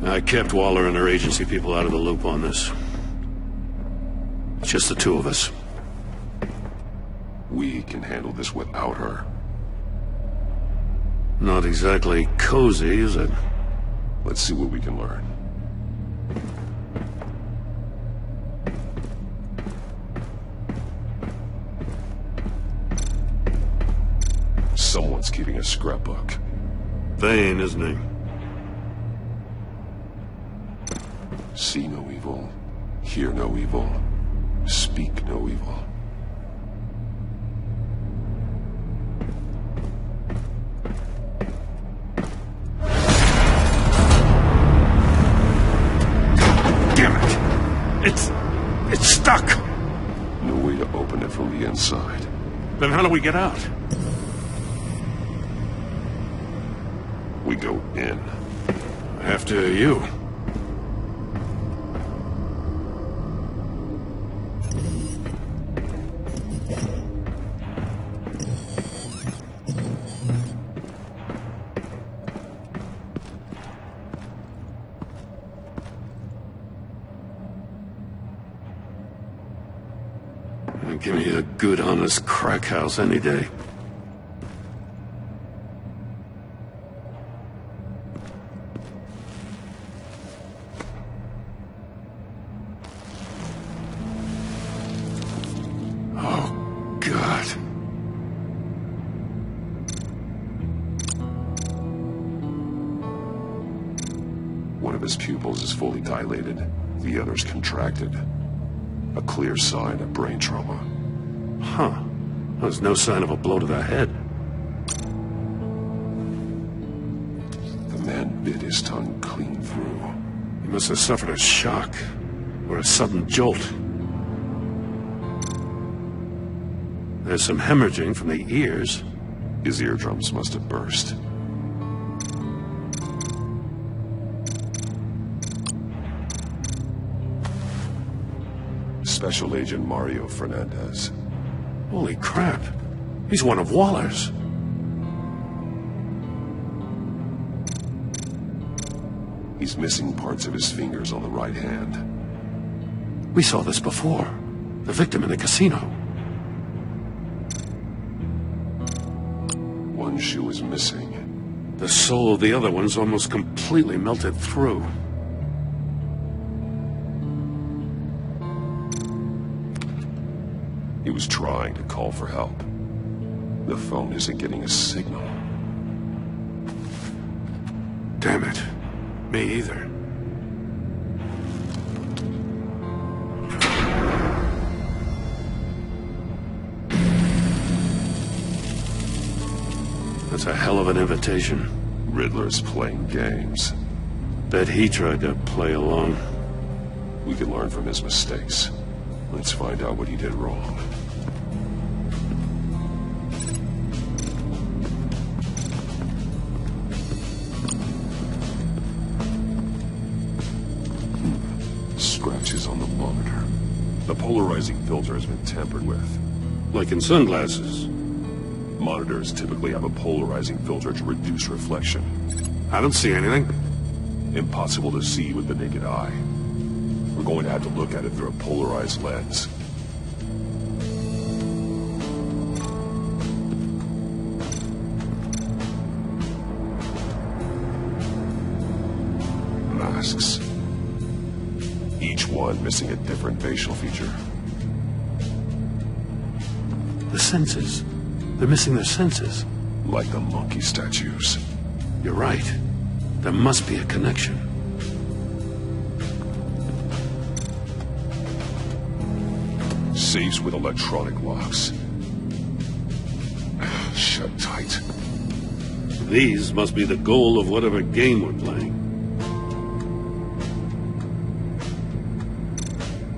I kept Waller and her agency people out of the loop on this. It's just the two of us. We can handle this without her. Not exactly cozy, is it? Let's see what we can learn. Someone's keeping a scrapbook. Vane, isn't he? See no evil, hear no evil, speak no evil. Damn it! It's stuck! No way to open it from the inside. Then how do we get out? We go in. After you. Give me a good, honest crack house any day. Oh, God. One of his pupils is fully dilated. The other's contracted. A clear sign of brain trauma. Huh. There's no sign of a blow to the head. The man bit his tongue clean through. He must have suffered a shock, or a sudden jolt. There's some hemorrhaging from the ears. His eardrums must have burst. Special Agent Mario Fernandez. Holy crap. He's one of Waller's. He's missing parts of his fingers on the right hand. We saw this before. The victim in the casino. One shoe is missing. The sole of the other one's almost completely melted through. He was trying to call for help. The phone isn't getting a signal. Damn it. Me either. That's a hell of an invitation. Riddler's playing games. Bet he tried to play along. We can learn from his mistakes. Let's find out what he did wrong. Scratches on the monitor. The polarizing filter has been tampered with. Like in sunglasses. Monitors typically have a polarizing filter to reduce reflection. I don't see anything. Impossible to see with the naked eye. We're going to have to look at it through a polarized lens. Masks. Each one missing a different facial feature. The senses. They're missing their senses. Like the monkey statues. You're right. There must be a connection. Safes with electronic locks. Shut tight. These must be the goal of whatever game we're playing.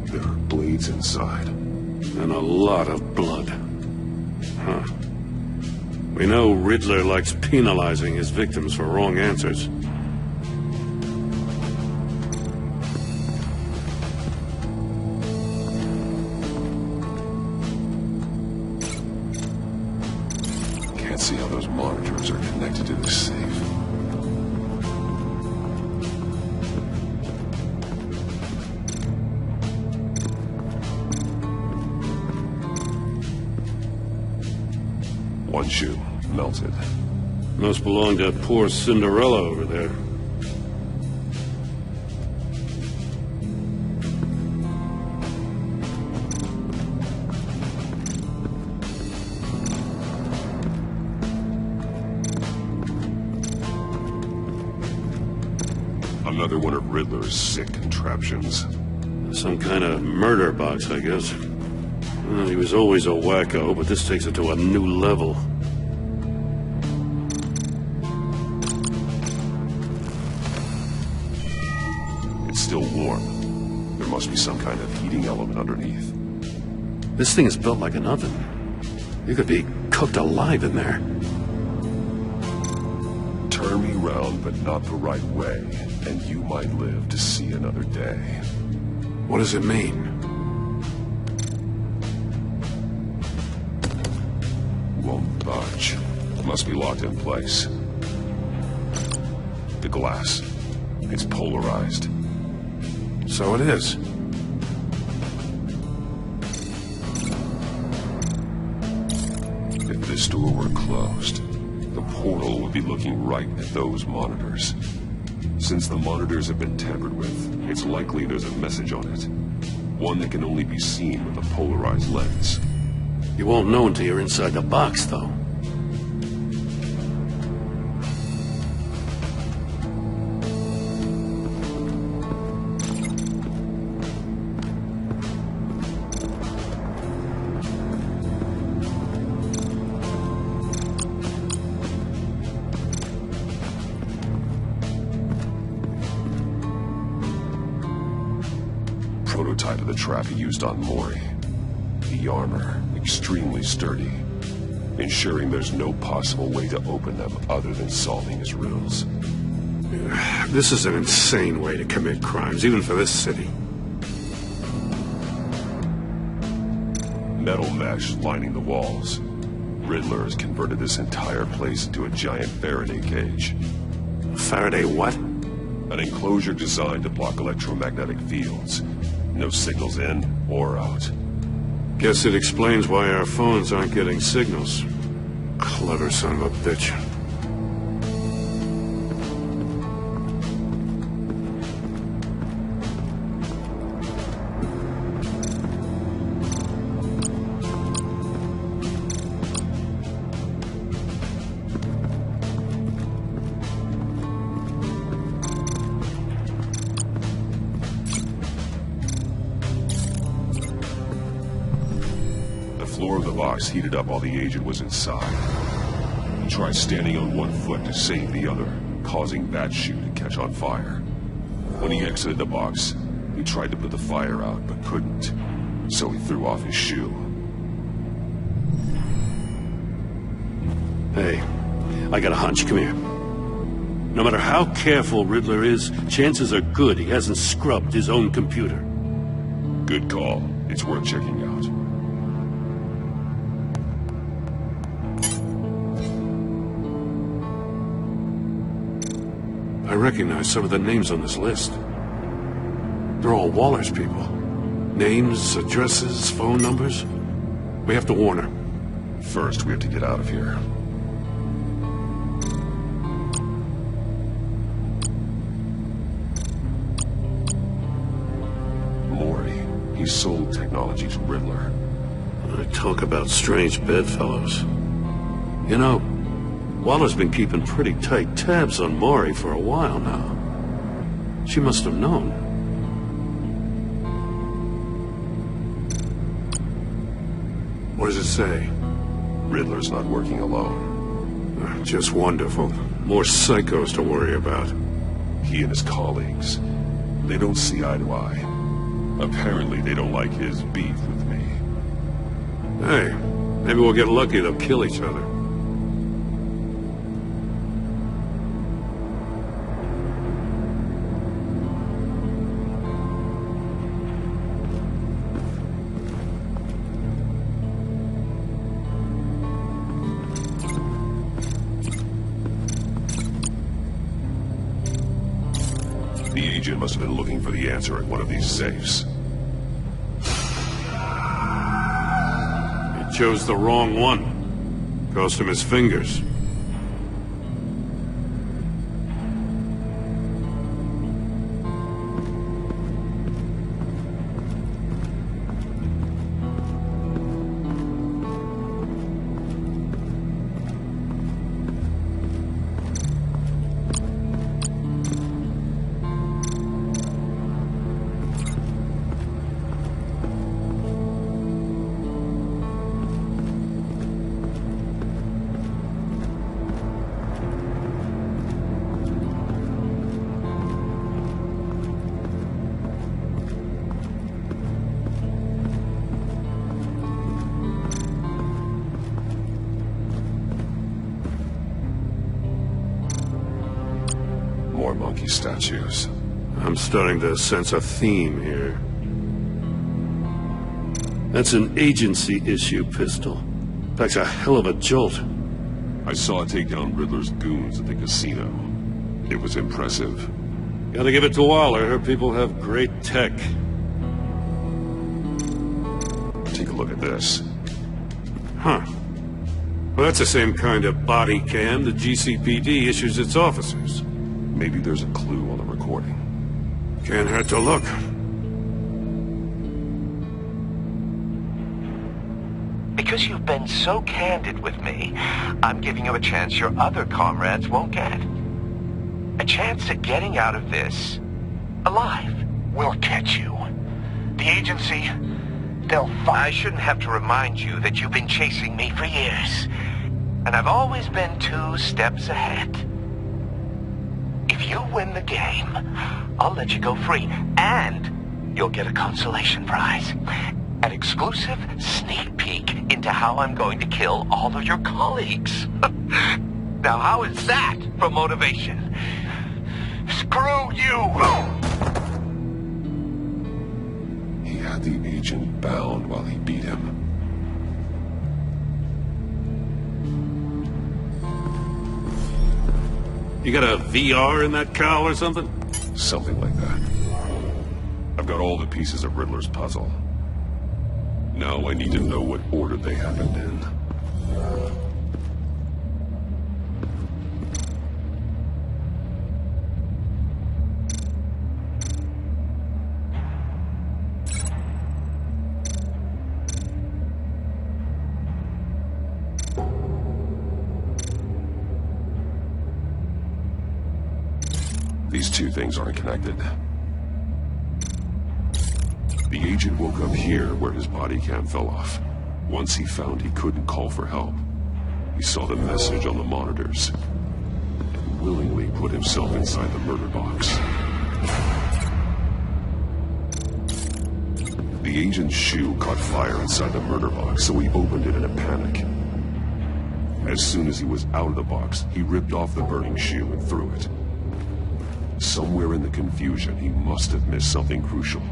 There are blades inside. And a lot of blood. Huh. We know Riddler likes penalizing his victims for wrong answers. Can't see how those monitors are connected to the safe. One shoe, melted. Must belong to poor Cinderella over there. Another one of Riddler's sick contraptions. Some kind of murder box, I guess. Well, he was always a wacko, but this takes it to a new level. It's still warm. There must be some kind of heating element underneath. This thing is built like an oven. You could be cooked alive in there. Turn me round, but not the right way, and you might live to see another day. What does it mean? Won't budge. Must be locked in place. The glass. It's polarized. So it is. If this door were closed, the portal would be looking right at those monitors. Since the monitors have been tampered with, it's likely there's a message on it. One that can only be seen with a polarized lens. You won't know until you're inside the box, though. Prototype of the trap he used on Mori. The armor, extremely sturdy, ensuring there's no possible way to open them other than solving his riddles. This is an insane way to commit crimes, even for this city. Metal mesh lining the walls. Riddler has converted this entire place into a giant Faraday cage. Faraday what? An enclosure designed to block electromagnetic fields. No signals in or out. Guess it explains why our phones aren't getting signals. Clever son of a bitch. The floor of the box heated up while the agent was inside. He tried standing on one foot to save the other, causing that shoe to catch on fire. When he exited the box, he tried to put the fire out, but couldn't, so he threw off his shoe. Hey, I got a hunch. Come here. No matter how careful Riddler is, chances are good he hasn't scrubbed his own computer. Good call. It's worth checking out. I recognize some of the names on this list. They're all Waller's people. Names, addresses, phone numbers. We have to warn her. First, we have to get out of here. Mori. He sold technology to Riddler. I talk about strange bedfellows. You know, Waller's been keeping pretty tight tabs on Mori for a while now. She must have known. What does it say? Riddler's not working alone. Just wonderful. More psychos to worry about. He and his colleagues, they don't see eye to eye. Apparently they don't like his beef with me. Hey, maybe we'll get lucky they'll kill each other. The agent must have been looking for the answer at one of these safes. He chose the wrong one. Cost him his fingers. monkey statues. I'm starting to sense a theme here. That's an agency issue pistol. Packs a hell of a jolt. I saw it take down Riddler's goons at the casino. It was impressive. Gotta give it to Waller. Her people have great tech. Take a look at this. Huh. Well, that's the same kind of body cam the GCPD issues its officers. Maybe there's a clue on the recording. Can't hurt to look. Because you've been so candid with me, I'm giving you a chance your other comrades won't get. A chance at getting out of this alive. We'll catch you. The agency, they'll find... I shouldn't have to remind you that you've been chasing me for years. And I've always been 2 steps ahead. If you win the game, I'll let you go free. And you'll get a consolation prize. An exclusive sneak peek into how I'm going to kill all of your colleagues. Now, how is that for motivation? Screw you! He had the agent bound while he beat him. You got a VR in that cowl or something? Something like that. I've got all the pieces of Riddler's puzzle. Now I need to know what order they happened in. These 2 things aren't connected. The agent woke up here where his body cam fell off. Once he found he couldn't call for help, he saw the message on the monitors and willingly put himself inside the murder box. The agent's shoe caught fire inside the murder box, so he opened it in a panic. As soon as he was out of the box, he ripped off the burning shoe and threw it. Somewhere in the confusion, he must have missed something crucial.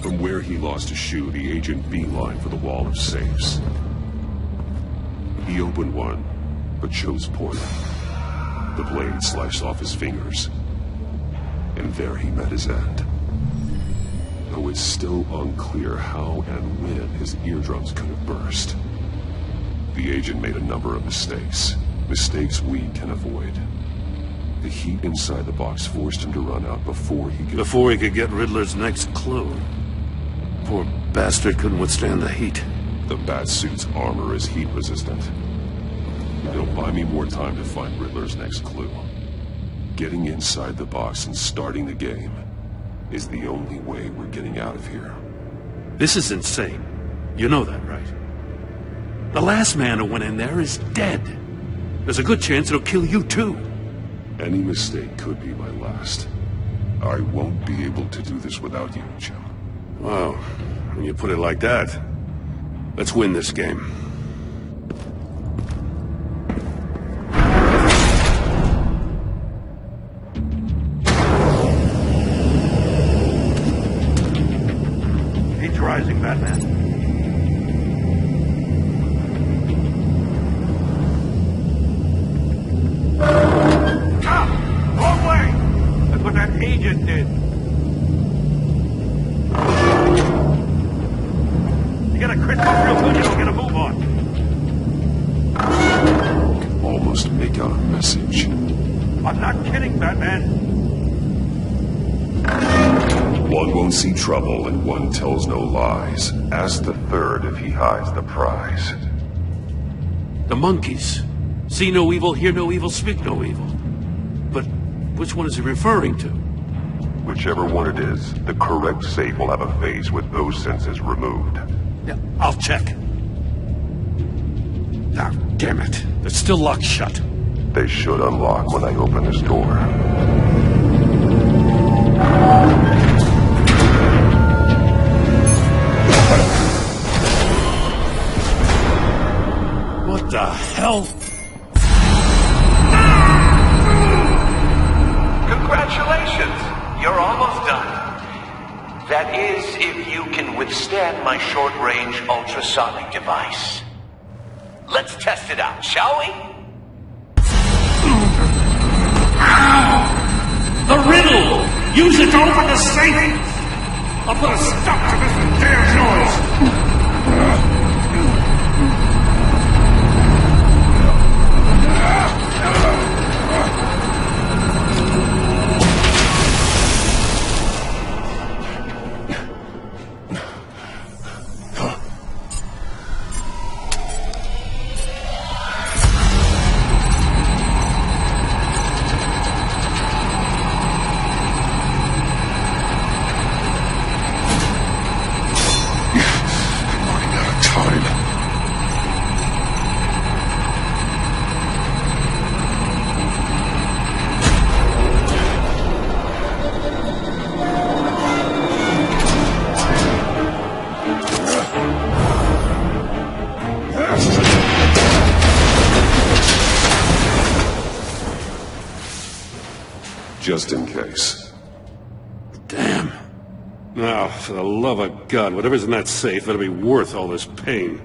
From where he lost a shoe, the agent beelined for the wall of safes. He opened one, but chose poorly. The blade sliced off his fingers. And there he met his end. Though it's still unclear how and when his eardrums could have burst. The agent made a number of mistakes. Mistakes we can avoid. The heat inside the box forced him to run out before he could get Riddler's next clue. Poor bastard couldn't withstand the heat. The Batsuit's armor is heat resistant. It'll buy me more time to find Riddler's next clue. Getting inside the box and starting the game is the only way we're getting out of here. This is insane. You know that, right? The last man who went in there is dead. There's a good chance it'll kill you too. Any mistake could be my last. I won't be able to do this without you, Jim. Wow, when you put it like that, let's win this game. Heat's rising, Batman. Wrong way! That's what that agent did. You gotta crit up real good, you don't get a move on. Almost make out a message. I'm not kidding, Batman. One won't see trouble and one tells no lies. Ask the third if he hides the prize. The monkeys. See no evil, hear no evil, speak no evil. But which one is he referring to? Whichever one it is, the correct safe will have a face with those senses removed. Yeah, I'll check. Ah, damn it. They're still locked shut. They should unlock when I open this door. What the hell? That is, if you can withstand my short-range ultrasonic device. Let's test it out, shall we? The riddle! Use it to open the safe! I'll put a stop to this damn noise! Just in case. Damn. Now, for the love of God, whatever's in that safe better be worth all this pain.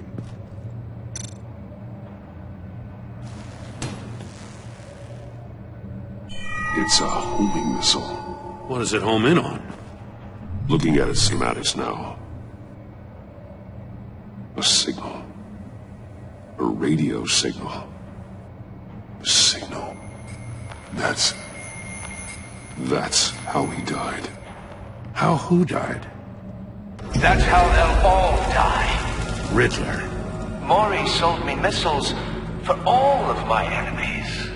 It's a homing missile. What does it home in on? Looking at its schematics now. A signal. A radio signal. A signal. That's how he died. How who died? That's how they'll all die. Riddler. Maury sold me missiles for all of my enemies.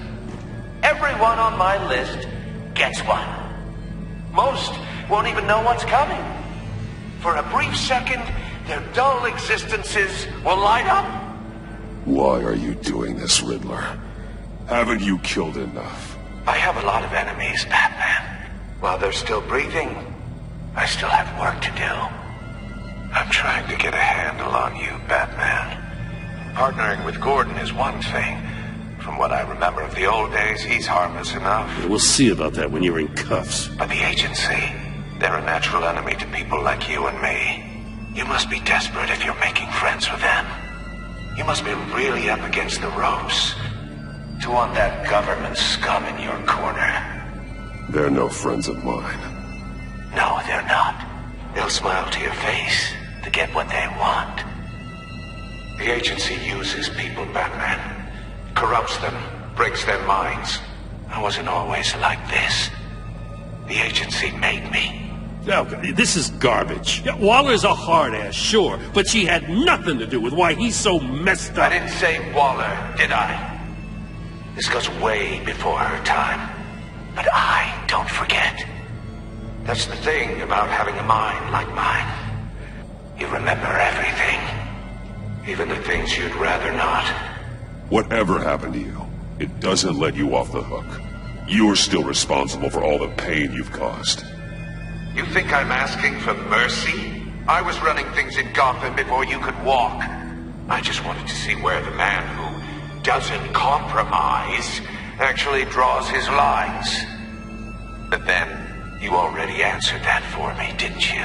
Everyone on my list gets one. Most won't even know what's coming. For a brief second, their dull existences will light up. Why are you doing this, Riddler? Haven't you killed enough? I have a lot of enemies, Batman. While they're still breathing, I still have work to do. I'm trying to get a handle on you, Batman. Partnering with Gordon is one thing. From what I remember of the old days, he's harmless enough. We'll see about that when you're in cuffs. But the agency, they're a natural enemy to people like you and me. You must be desperate if you're making friends with them. You must be really up against the ropes to want that government scum in your corner. They're no friends of mine. No, they're not. They'll smile to your face to get what they want. The agency uses people, Batman. Corrupts them, breaks their minds. I wasn't always like this. The agency made me. Oh, this is garbage. Yeah, Waller's a hard-ass, sure, but she had nothing to do with why he's so messed up. I didn't say Waller, did I? This goes way before her time. But I don't forget. That's the thing about having a mind like mine. You remember everything. Even the things you'd rather not. Whatever happened to you, it doesn't let you off the hook. You're still responsible for all the pain you've caused. You think I'm asking for mercy? I was running things in Gotham before you could walk. I just wanted to see where the man who doesn't compromise actually draws his lines. But then, you already answered that for me, didn't you?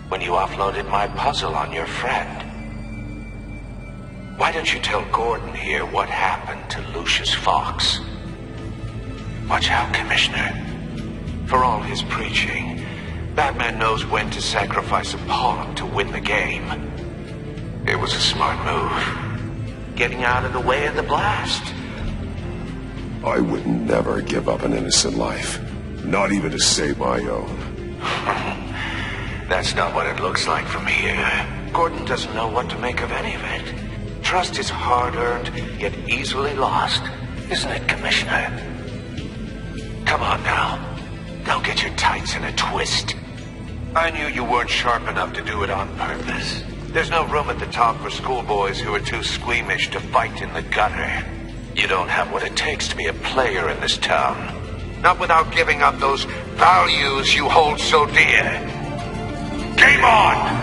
When you offloaded my puzzle on your friend. Why don't you tell Gordon here what happened to Lucius Fox? Watch out, Commissioner. For all his preaching, Batman knows when to sacrifice a pawn to win the game. It was a smart move. Getting out of the way of the blast. I would never give up an innocent life. Not even to save my own. That's not what it looks like from here. Gordon doesn't know what to make of any of it. Trust is hard-earned, yet easily lost. Isn't it, Commissioner? Come on now. Don't get your tights in a twist. I knew you weren't sharp enough to do it on purpose. There's no room at the top for schoolboys who are too squeamish to fight in the gutter. You don't have what it takes to be a player in this town. Not without giving up those values you hold so dear. Game on!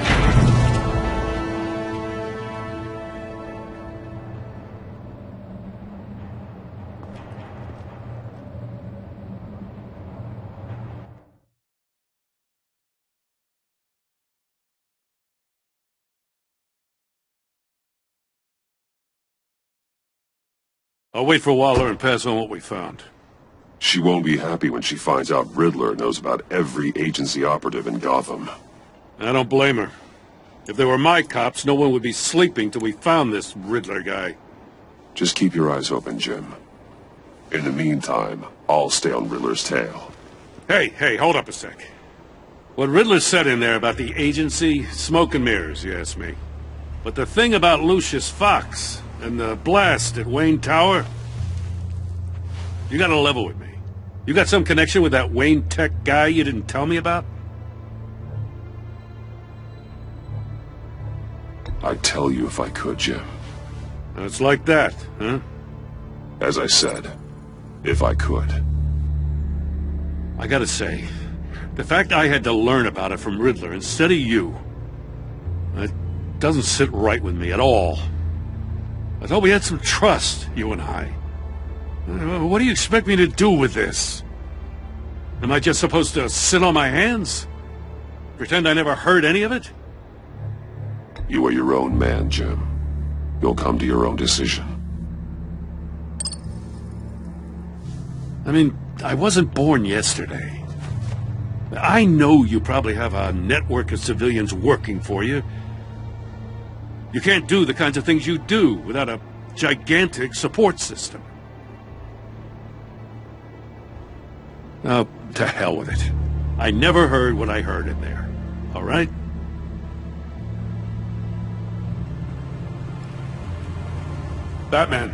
I'll wait for Waller and pass on what we found. She won't be happy when she finds out Riddler knows about every agency operative in Gotham. I don't blame her. If they were my cops, no one would be sleeping till we found this Riddler guy. Just keep your eyes open, Jim. In the meantime, I'll stay on Riddler's tail. Hey, hold up a sec. What Riddler said in there about the agency, smoke and mirrors, you ask me. But the thing about Lucius Fox and the blast at Wayne Tower, you gotta level with me. You got some connection with that Wayne Tech guy you didn't tell me about? I'd tell you if I could, Jim. It's like that, huh? As I said, if I could. I gotta say, the fact I had to learn about it from Riddler instead of you, it doesn't sit right with me at all. I thought we had some trust, you and I. What do you expect me to do with this? Am I just supposed to sit on my hands? Pretend I never heard any of it? You are your own man, Jim. You'll come to your own decision. I mean, I wasn't born yesterday. I know you probably have a network of civilians working for you. You can't do the kinds of things you do without a gigantic support system. Oh, to hell with it. I never heard what I heard in there. All right? Batman.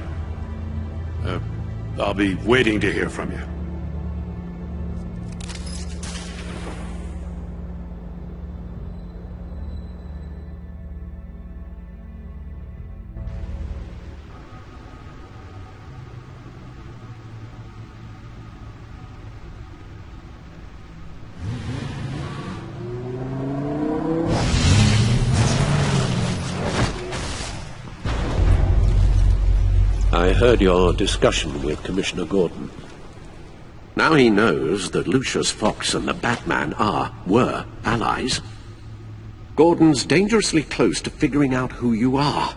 I'll be waiting to hear from you. I heard your discussion with Commissioner Gordon. Now he knows that Lucius Fox and the Batman were allies. Gordon's dangerously close to figuring out who you are.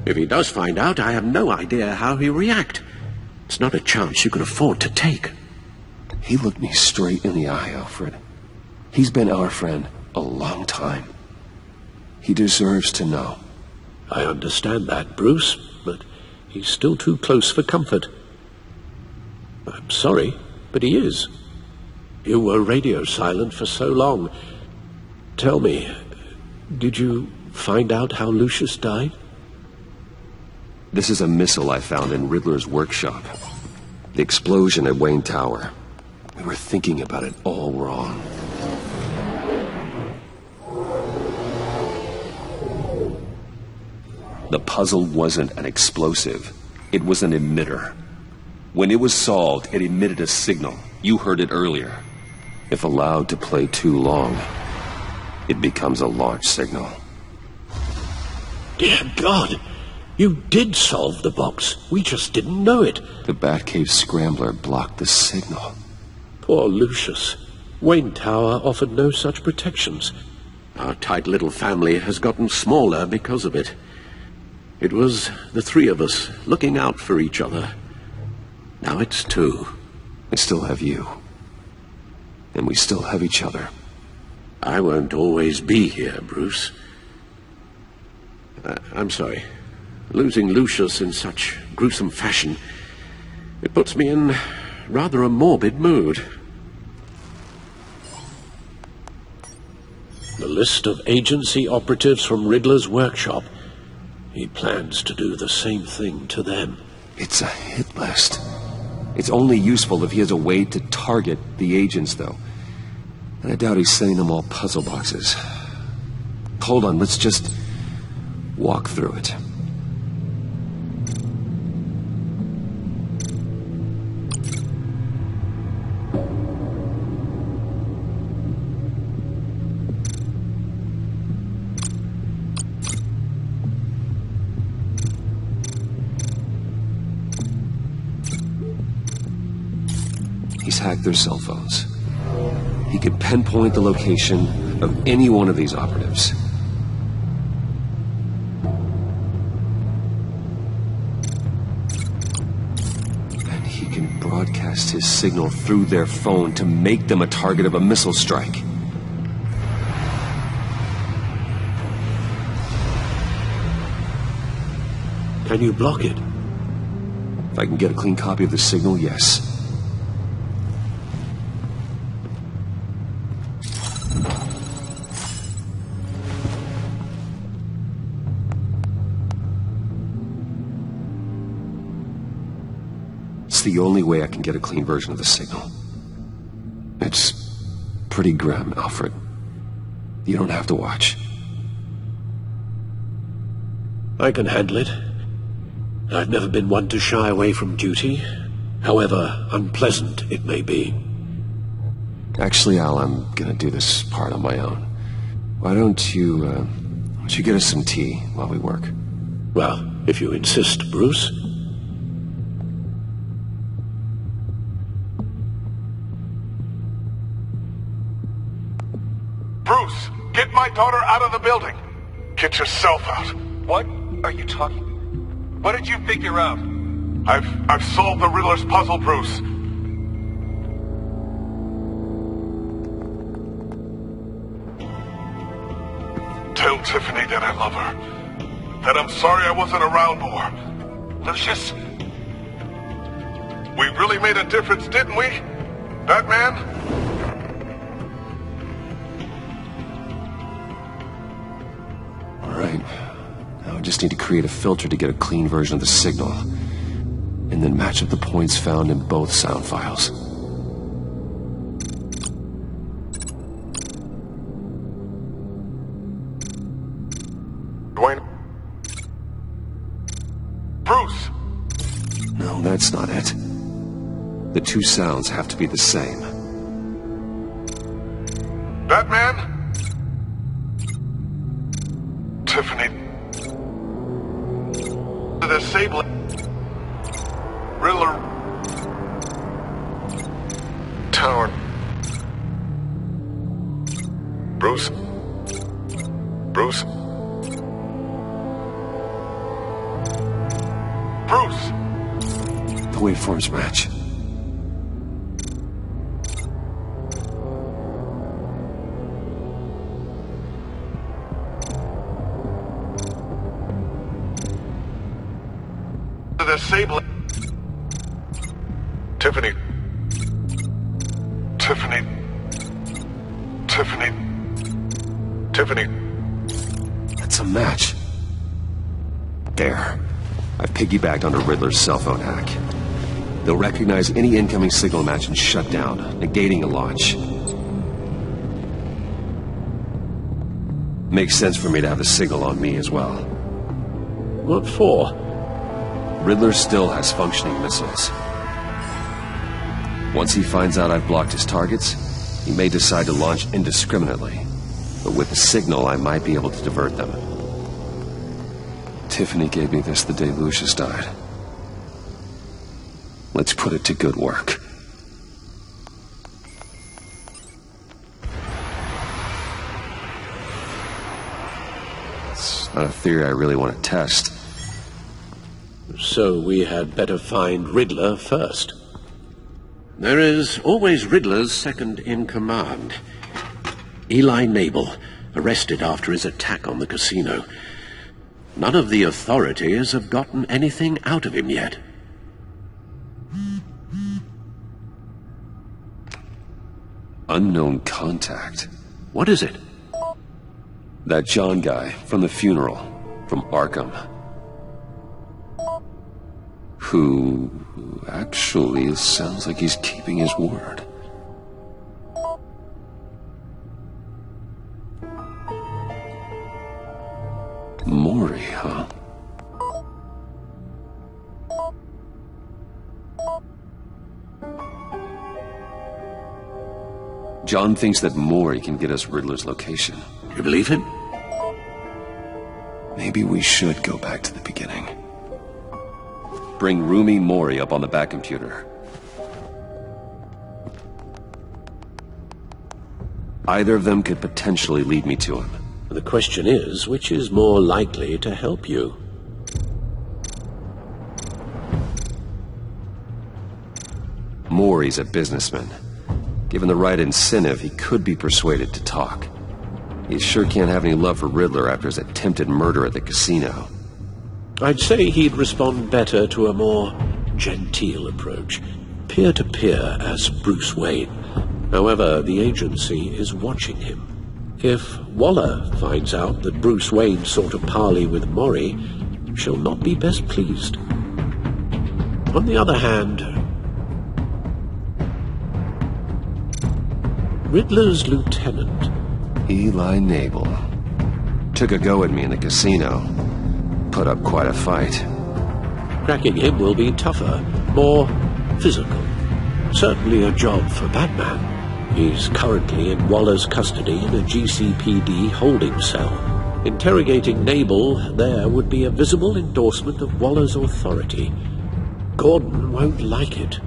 If he does find out, I have no idea how he'll react. It's not a chance you can afford to take. He looked me straight in the eye, Alfred. He's been our friend a long time. He deserves to know. I understand that, Bruce, but he's still too close for comfort. I'm sorry, but he is. You were radio silent for so long. Tell me, did you find out how Lucius died? This is a missile I found in Riddler's workshop. The explosion at Wayne Tower. We were thinking about it all wrong. The puzzle wasn't an explosive. It was an emitter. When it was solved, it emitted a signal. You heard it earlier. If allowed to play too long, it becomes a launch signal. Dear God! You did solve the box. We just didn't know it. The Batcave scrambler blocked the signal. Poor Lucius. Wayne Tower offered no such protections. Our tight little family has gotten smaller because of it. It was the three of us looking out for each other. Now it's two. I still have you. And we still have each other. I won't always be here, Bruce. I'm sorry. Losing Lucius in such gruesome fashion, it puts me in rather a morbid mood. The list of agency operatives from Riddler's workshop. He plans to do the same thing to them. It's a hit list. It's only useful if he has a way to target the agents, though. And I doubt he's sending them all puzzle boxes. Hold on, let's just walk through it. He's hacked their cell phones. He could pinpoint the location of any one of these operatives. broadcast his signal through their phone to make them a target of a missile strike. Can you block it? If I can get a clean copy of the signal, yes. It's the only way I can get a clean version of the signal. It's pretty grim, Alfred. You don't have to watch. I can handle it. I've never been one to shy away from duty, however unpleasant it may be. Actually, Al, I'm gonna do this part on my own. Why don't you get us some tea while we work? Well, if you insist, Bruce. Bruce, get my daughter out of the building. Get yourself out. What are you talking? What did you figure out? I've solved the Riddler's puzzle, Bruce. Tell Tiffany that I love her. That I'm sorry I wasn't around more. Lucius, we really made a difference, didn't we? Batman? All right. Now I just need to create a filter to get a clean version of the signal, and then match up the points found in both sound files. Dwayne? Bruce! No, that's not it. The two sounds have to be the same. Batman? Tiffany. The disabling. Riddler. Tower. Bruce. Bruce. Bruce! The waveforms match. The disabling. Tiffany. Tiffany. Tiffany. Tiffany. That's a match. There. I've piggybacked onto Riddler's cell phone hack. They'll recognize any incoming signal match and shut down, negating a launch. Makes sense for me to have the signal on me as well. What for? Riddler still has functioning missiles. Once he finds out I've blocked his targets, he may decide to launch indiscriminately. But with the signal, I might be able to divert them. Tiffany gave me this the day Lucius died. Let's put it to good work. It's not a theory I really want to test. So we had better find Riddler first. There is always Riddler's second in command. Eli Nabel, arrested after his attack on the casino. None of the authorities have gotten anything out of him yet. Unknown contact. What is it? That John guy from the funeral, from Arkham. Who actually sounds like he's keeping his word. Maury, huh? John thinks that Maury can get us Riddler's location. You believe him? Maybe we should go back to the beginning. Bring Rumi Maury up on the back computer. Either of them could potentially lead me to him. The question is, which is more likely to help you? more he's a businessman. Given the right incentive, he could be persuaded to talk. He sure can't have any love for Riddler after his attempted murder at the casino. I'd say he'd respond better to a more genteel approach, peer-to-peer as Bruce Wayne. However, the agency is watching him. If Waller finds out that Bruce Wayne sought a parley with Mori, she'll not be best pleased. On the other hand, Riddler's lieutenant, Eli Nabel, took a go at me in the casino. Put up quite a fight. cracking him will be tougher, more physical. Certainly a job for Batman. He's currently in Waller's custody in a GCPD holding cell. Interrogating Nabel there would be a visible endorsement of Waller's authority. Gordon won't like it.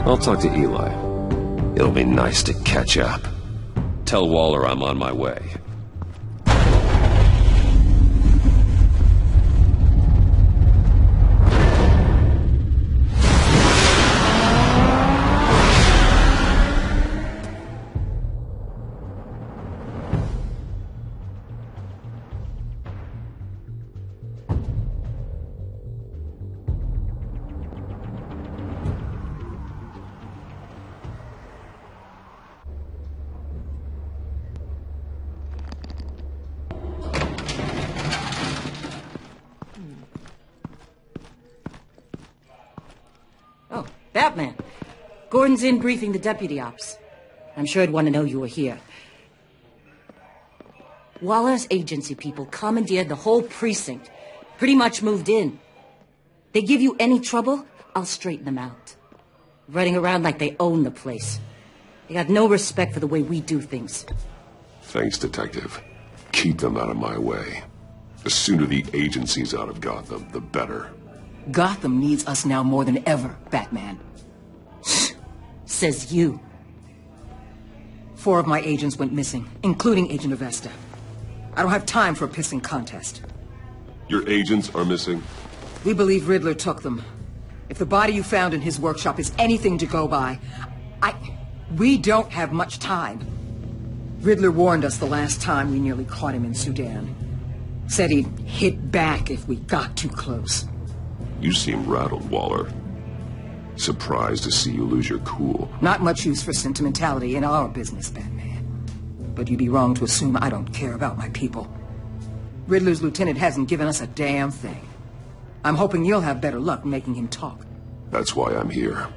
I'll talk to Eli. It'll be nice to catch up. Tell Waller I'm on my way. Batman. Gordon's in briefing the deputy ops. I'm sure he'd want to know you were here. Waller's agency people commandeered the whole precinct. Pretty much moved in. They give you any trouble, I'll straighten them out. Running around like they own the place. They got no respect for the way we do things. Thanks, Detective. Keep them out of my way. The sooner the agency's out of Gotham, the better. Gotham needs us now more than ever, Batman. Says you. 4 of my agents went missing, including Agent Avesta. I don't have time for a pissing contest. Your agents are missing? We believe Riddler took them. If the body you found in his workshop is anything to go by, we don't have much time. Riddler warned us the last time we nearly caught him in Sudan. Said he'd hit back if we got too close. You seem rattled, Waller. Surprised to see you lose your cool. Not much use for sentimentality in our business, Batman. But you'd be wrong to assume I don't care about my people. Riddler's lieutenant hasn't given us a damn thing. I'm hoping you'll have better luck making him talk. That's why I'm here.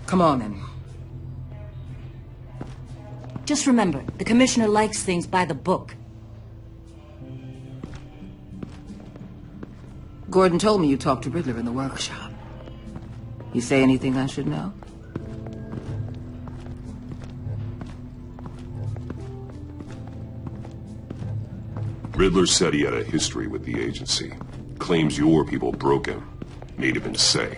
Come on, then. Just remember, the commissioner likes things by the book. Gordon told me you talked to Riddler in the workshop. You say anything I should know? Riddler said he had a history with the agency. Claims your people broke him. Made him insane.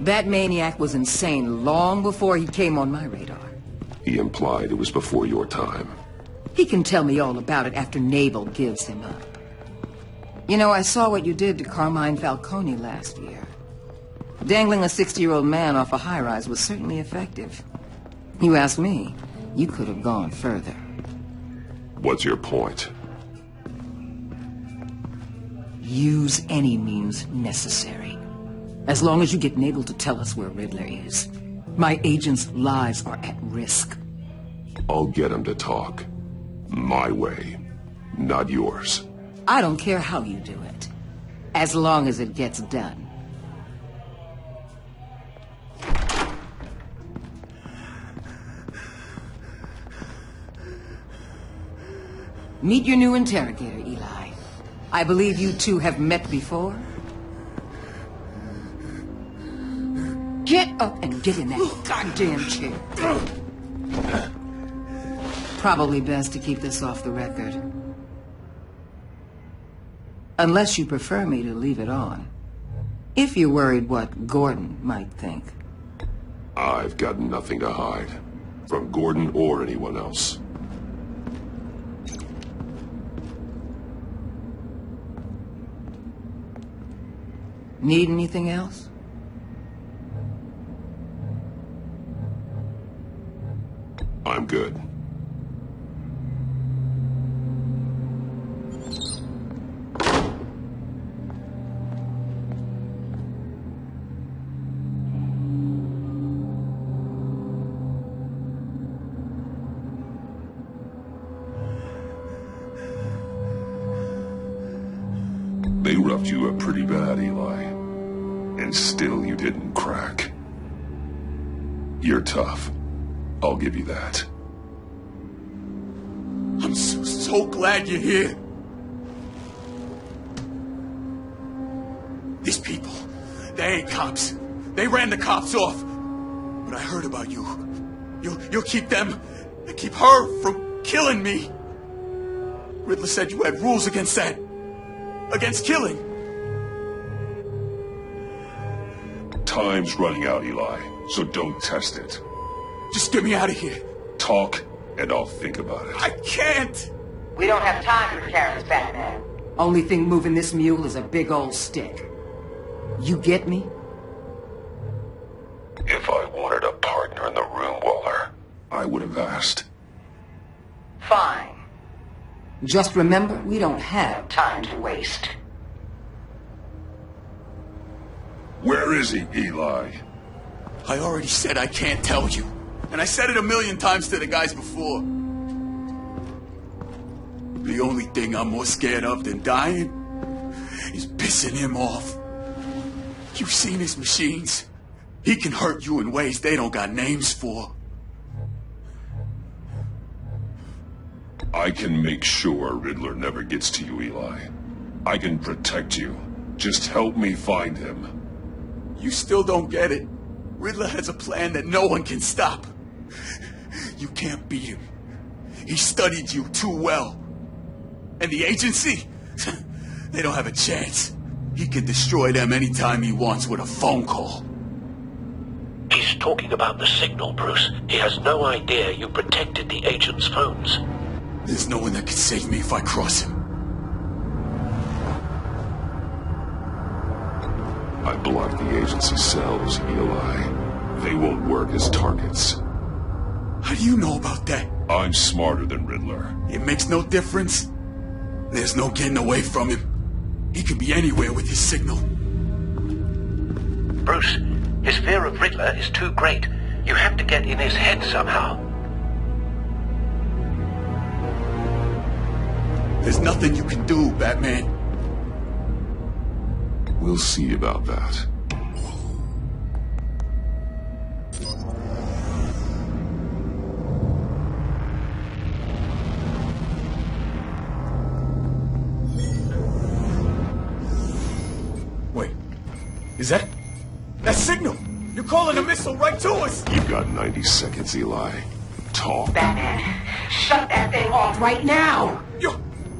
That maniac was insane long before he came on my radar. He implied it was before your time. He can tell me all about it after Nabel gives him up. You know, I saw what you did to Carmine Falcone last year. Dangling a 60-year-old man off a high-rise was certainly effective. You ask me, you could have gone further. What's your point? Use any means necessary. As long as you get Nabel to tell us where Riddler is. My agents' lives are at risk. I'll get him to talk. My way, not yours. I don't care how you do it, as long as it gets done. Meet your new interrogator, Eli. I believe you two have met before? Get up and get in that goddamn chair. Probably best to keep this off the record. Unless you prefer me to leave it on. If you're worried what Gordon might think. I've got nothing to hide. From Gordon or anyone else. Need anything else? I'm good. They roughed you up pretty bad, Eli. And still you didn't crack. You're tough. I'll give you that. I'm so glad you're here. These people, they ain't cops. They ran the cops off. But I heard about you. You'll keep them, and keep her from killing me. Riddler said you had rules against that. Against killing. Time's running out, Eli, so don't test it. Just get me out of here. Talk, and I'll think about it. I can't! We don't have time for Karen's Batman. Only thing moving this mule is a big old stick. You get me? If I wanted a partner in the room, Waller, I would have asked. Fine. Just remember, we don't have time to waste. Where is he, Eli? I already said I can't tell you. And I said it 1,000,000 times to the guys before. The only thing I'm more scared of than dying is pissing him off. You've seen his machines. He can hurt you in ways they don't got names for. I can make sure Riddler never gets to you, Eli. I can protect you. Just help me find him. You still don't get it. Riddler has a plan that no one can stop. You can't beat him. He studied you too well. And the agency? They don't have a chance. He can destroy them anytime he wants with a phone call. He's talking about the signal, Bruce. He has no idea you protected the agent's phones. There's no one that can save me if I cross him. I blocked the agency cells, Eli. They won't work as targets. How do you know about that? I'm smarter than Riddler. It makes no difference. There's no getting away from him. He can be anywhere with his signal. Bruce, his fear of Riddler is too great. You have to get in his head somehow. There's nothing you can do, Batman. We'll see about that. Wait. Is that signal? You're calling a missile right to us! You've got 90 seconds, Eli. Talk. Batman, shut that thing off right now!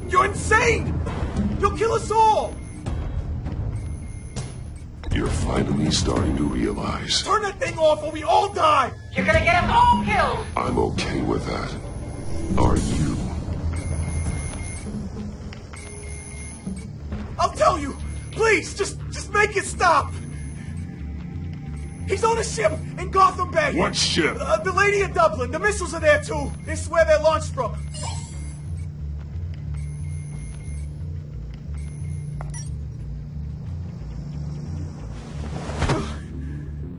You're insane! You'll kill us all! You're finally starting to realize. Turn that thing off or we all die! You're gonna get us all killed! I'm okay with that. Are you? I'll tell you! Please, just make it stop! He's on a ship in Gotham Bay! What ship? The Lady of Dublin. The missiles are there too. This is where they're launched from.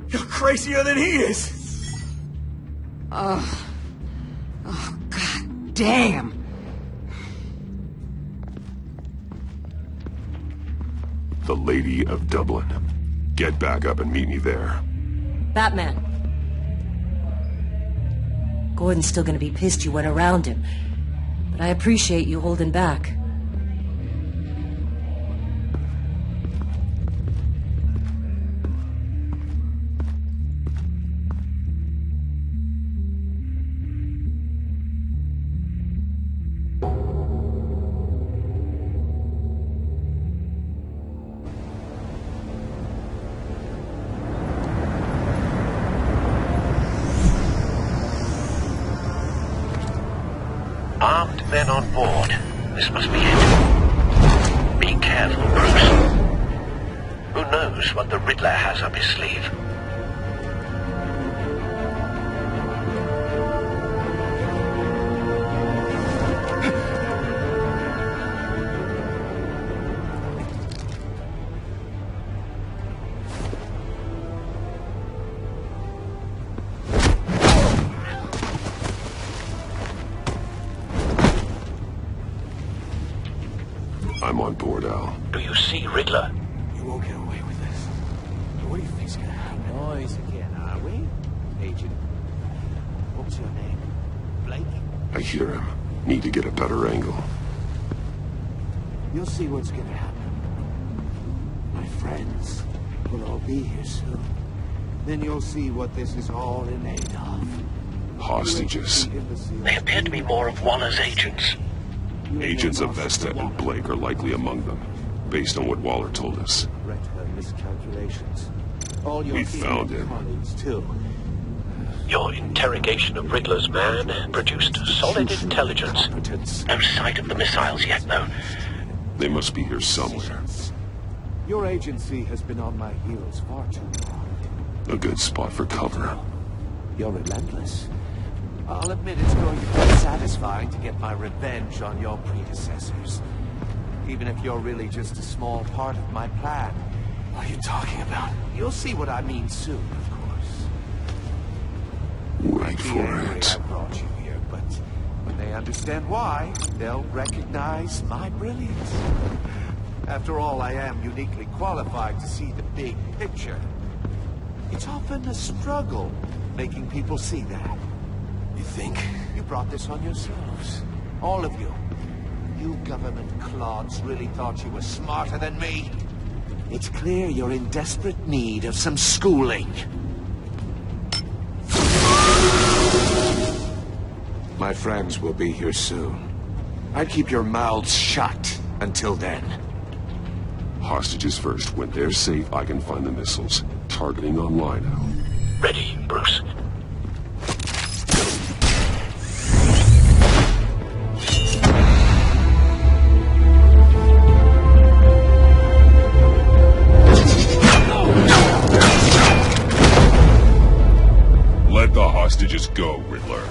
You're crazier than he is. Oh, God damn. The Lady of Dublin. Get back up and meet me there. Batman. Gordon's still gonna be pissed you went around him. But I appreciate you holding back. men on board. This must be it. Be careful, Bruce. Who knows what the Riddler has up his sleeve? I'm on board, Al. Do you see Riddler? You won't get away with this. What do you think's gonna happen? Noise again, are we? Agent. What was your name? Blake? I hear him. Need to get a better angle. You'll see what's gonna happen. My friends will all be here soon. Then you'll see what this is all in aid of. Hostages. They appear to be more of Waller's agents. Agents of Vesta and Blake are likely among them, based on what Waller told us. Miscalculations. All your We found him. colleagues, too. Your interrogation of Riddler's man produced solid intelligence. No sight of the missiles yet, though. They must be here somewhere. Your agency has been on my heels far too long. A good spot for cover. You're relentless. I'll admit it's going to be satisfying to get my revenge on your predecessors. Even if you're really just a small part of my plan. What are you talking about? You'll see what I mean soon, of course. Wait for it. I brought you here, but when they understand why, they'll recognize my brilliance. After all, I am uniquely qualified to see the big picture. It's often a struggle making people see that. You think? You brought this on yourselves. All of you. You government clods really thought you were smarter than me. It's clear you're in desperate need of some schooling. My friends will be here soon. I'd keep your mouths shut until then. Hostages first. When they're safe, I can find the missiles. Targeting online now. Ready, Bruce. Let the hostages go, Riddler.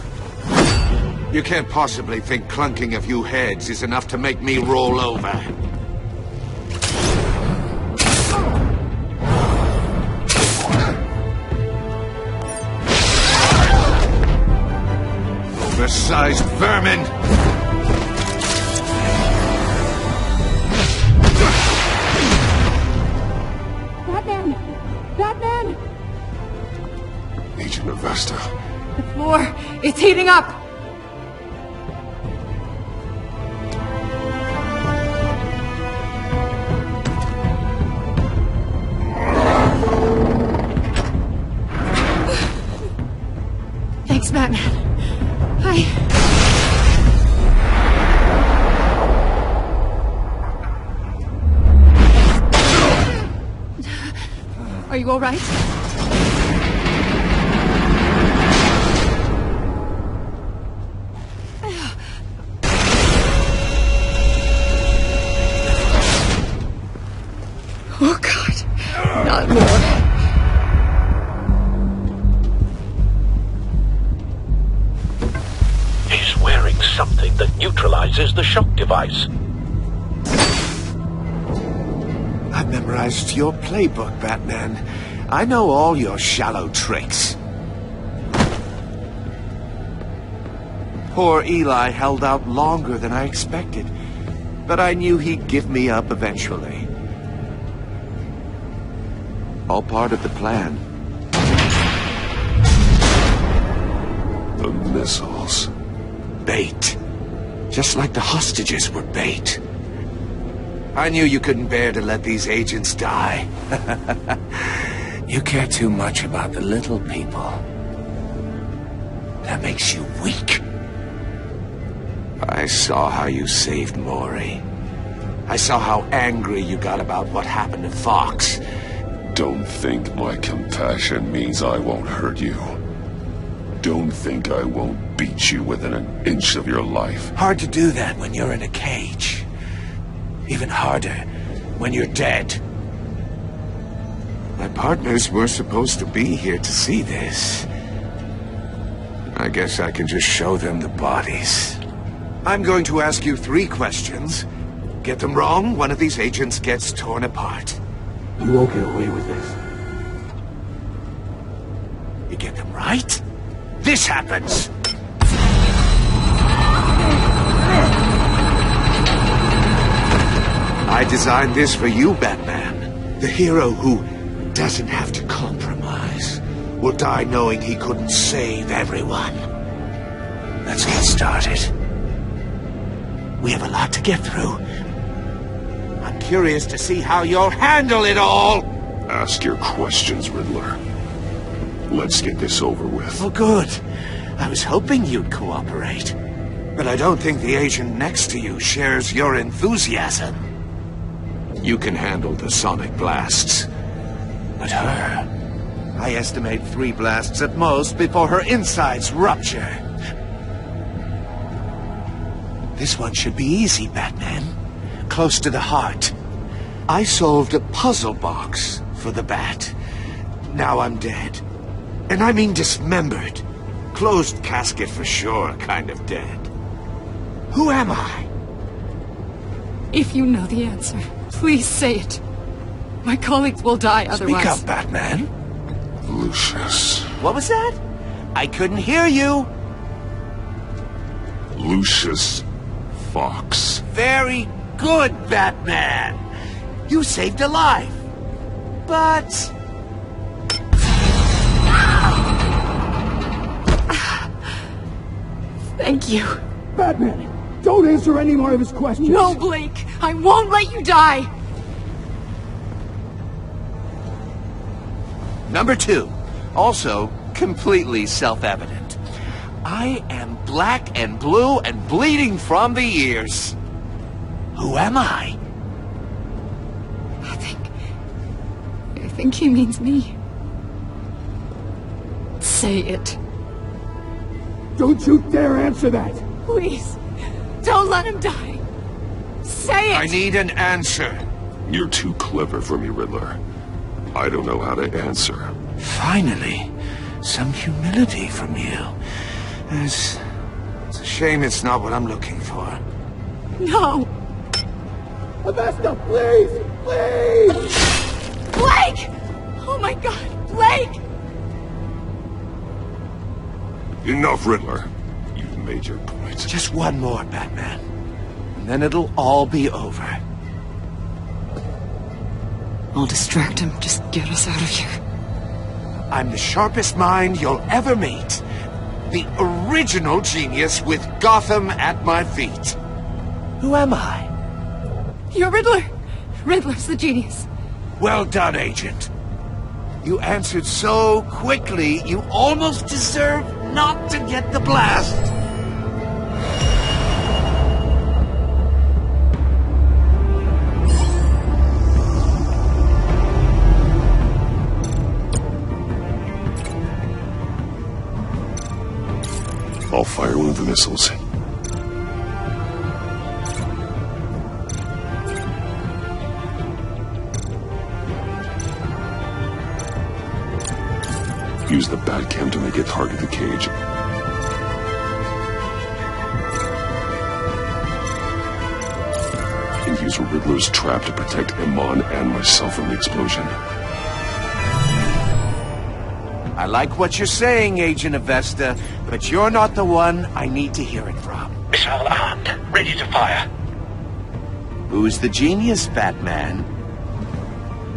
You can't possibly think clunking a few heads is enough to make me roll over. Oversized vermin! Batman! Batman! Agent of Vesta. The floor, it's heating up! Thanks, Batman. Are you all right? Oh, God. Not more. He's wearing something that neutralizes the shock device. I've memorized your playbook, Batman. I know all your shallow tricks. Poor Eli held out longer than I expected, but I knew he'd give me up eventually. All part of the plan. The missiles. Bait. Just like the hostages were bait. I knew you couldn't bear to let these agents die. You care too much about the little people. That makes you weak. I saw how you saved Maury. I saw how angry you got about what happened to Fox. Don't think my compassion means I won't hurt you. don't think I won't beat you within an inch of your life. Hard to do that when you're in a cage. Even harder when you're dead. My partners were supposed to be here to see this. I guess I can just show them the bodies. I'm going to ask you 3 questions. Get them wrong, one of these agents gets torn apart. You won't get away with this. You get them right, this happens! I designed this for you, Batman. The hero who doesn't have to compromise will die knowing he couldn't save everyone. Let's get started. We have a lot to get through. I'm curious to see how you'll handle it all! Ask your questions, Riddler. Let's get this over with. Oh, good. I was hoping you'd cooperate. But I don't think the agent next to you shares your enthusiasm. You can handle the sonic blasts. But her... I estimate 3 blasts at most before her insides rupture. This one should be easy, Batman. Close to the heart. I solved a puzzle box for the Bat. Now I'm dead. And I mean dismembered. Closed casket for sure, kind of dead. Who am I? If you know the answer, please say it. My colleagues will die otherwise. Speak up, Batman. Lucius. What was that? I couldn't hear you. Lucius Fox. Very good, Batman. You saved a life. But... Thank you. Batman, don't answer any more of his questions. No, Blake. I won't let you die. Number 2. Also, completely self-evident. I am black and blue and bleeding from the ears. Who am I? I think he means me. Say it. Don't you dare answer that! Please, don't let him die. Say it! I need an answer. You're too clever for me, Riddler. I don't know how to answer. Finally, some humility from you. It's a shame it's not what I'm looking for. No! Avesta, please! Please! Blake! Oh my god, Blake! Enough, Riddler. You've made your point. Just one more, Batman. And then it'll all be over. I'll distract him. Just get us out of here. I'm the sharpest mind you'll ever meet. The original genius with Gotham at my feet. Who am I? You're Riddler. Riddler's the genius. Well done, Agent. You answered so quickly, you almost deserve not to get the blast. I'll fire one of the missiles. Use the Batcam to make it target the cage. And use Riddler's trap to protect Iman and myself from the explosion. I like what you're saying, Agent Avesta, but you're not the one I need to hear it from. Missile armed, ready to fire. Who's the genius, Batman?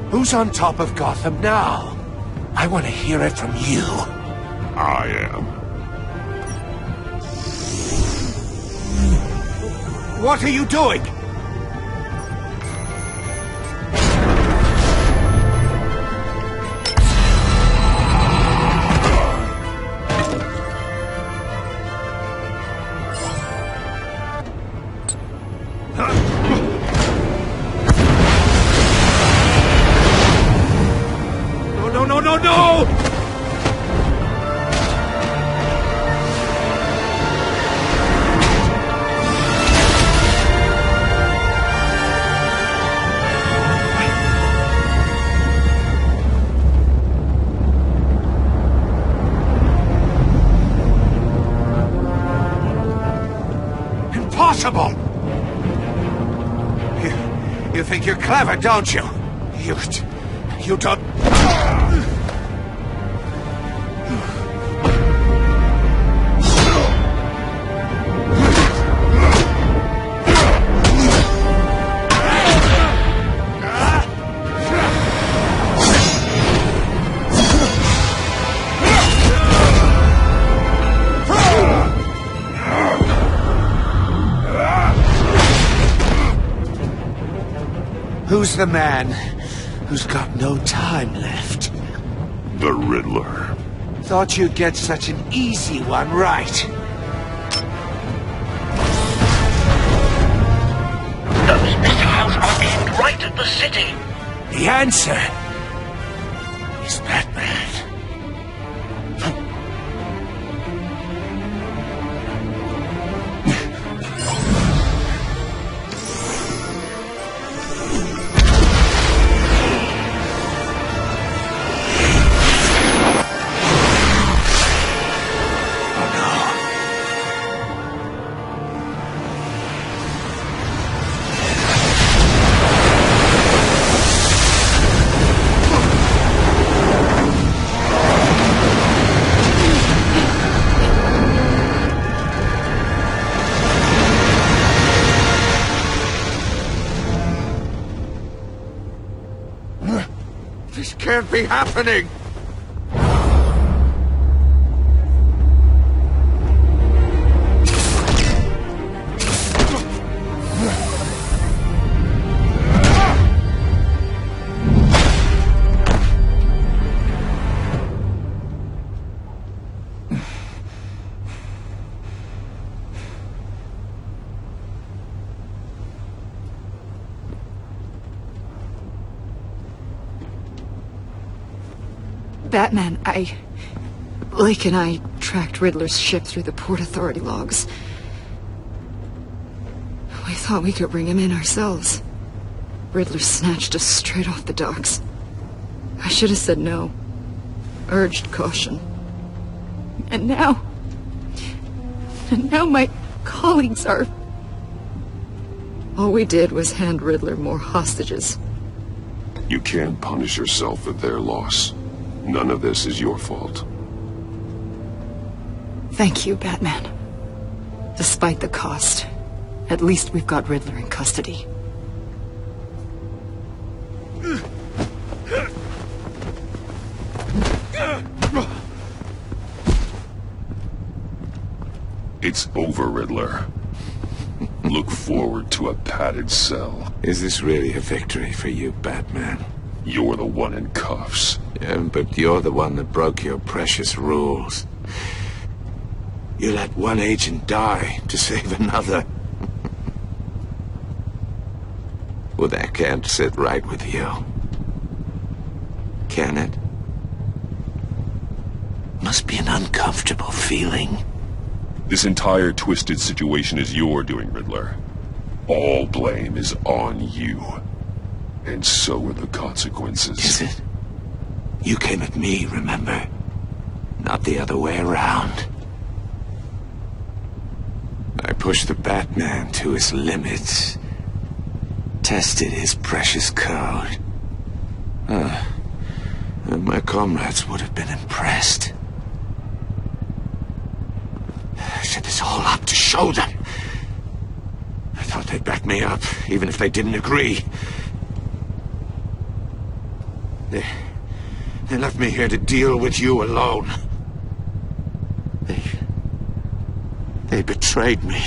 Who's on top of Gotham now? I want to hear it from you. I am. What are you doing? impossible! You think you're clever, don't you? You don't... Who's the man who's got no time left? The Riddler. Thought you'd get such an easy one right. Those missiles are aimed right at the city. The answer is Batman. This can't be happening! Batman, Lake and I tracked Riddler's ship through the Port Authority logs. We thought we could bring him in ourselves. Riddler snatched us straight off the docks. I should have said no. Urged caution. And now my colleagues are... All we did was hand Riddler more hostages. You can't punish yourself for their loss. None of this is your fault. Thank you, Batman. Despite the cost, at least we've got Riddler in custody. It's over, Riddler. Look forward to a padded cell. Is this really a victory for you, Batman? You're the one in cuffs. Yeah, but you're the one that broke your precious rules. You let one agent die to save another. Well, that can't sit right with you. Can it? Must be an uncomfortable feeling. This entire twisted situation is your doing, Riddler. All blame is on you. And so are the consequences. Is it? You came at me, remember? Not the other way around. I pushed the Batman to his limits. Tested his precious code. And my comrades would have been impressed. I set this all up to show them. I thought they'd back me up, even if they didn't agree. They left me here to deal with you alone. They betrayed me.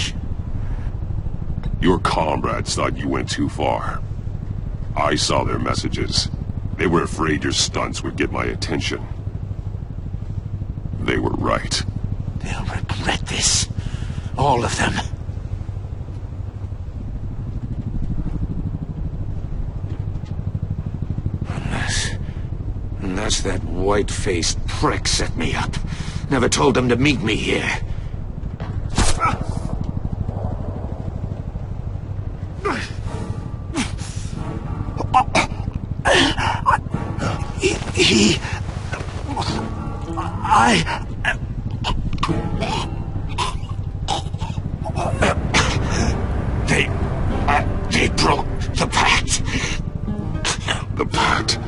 Your comrades thought you went too far. I saw their messages. They were afraid your stunts would get my attention. They were right. They'll regret this. All of them. Unless that white-faced prick set me up. Never told them to meet me here. They broke the pact. The pact?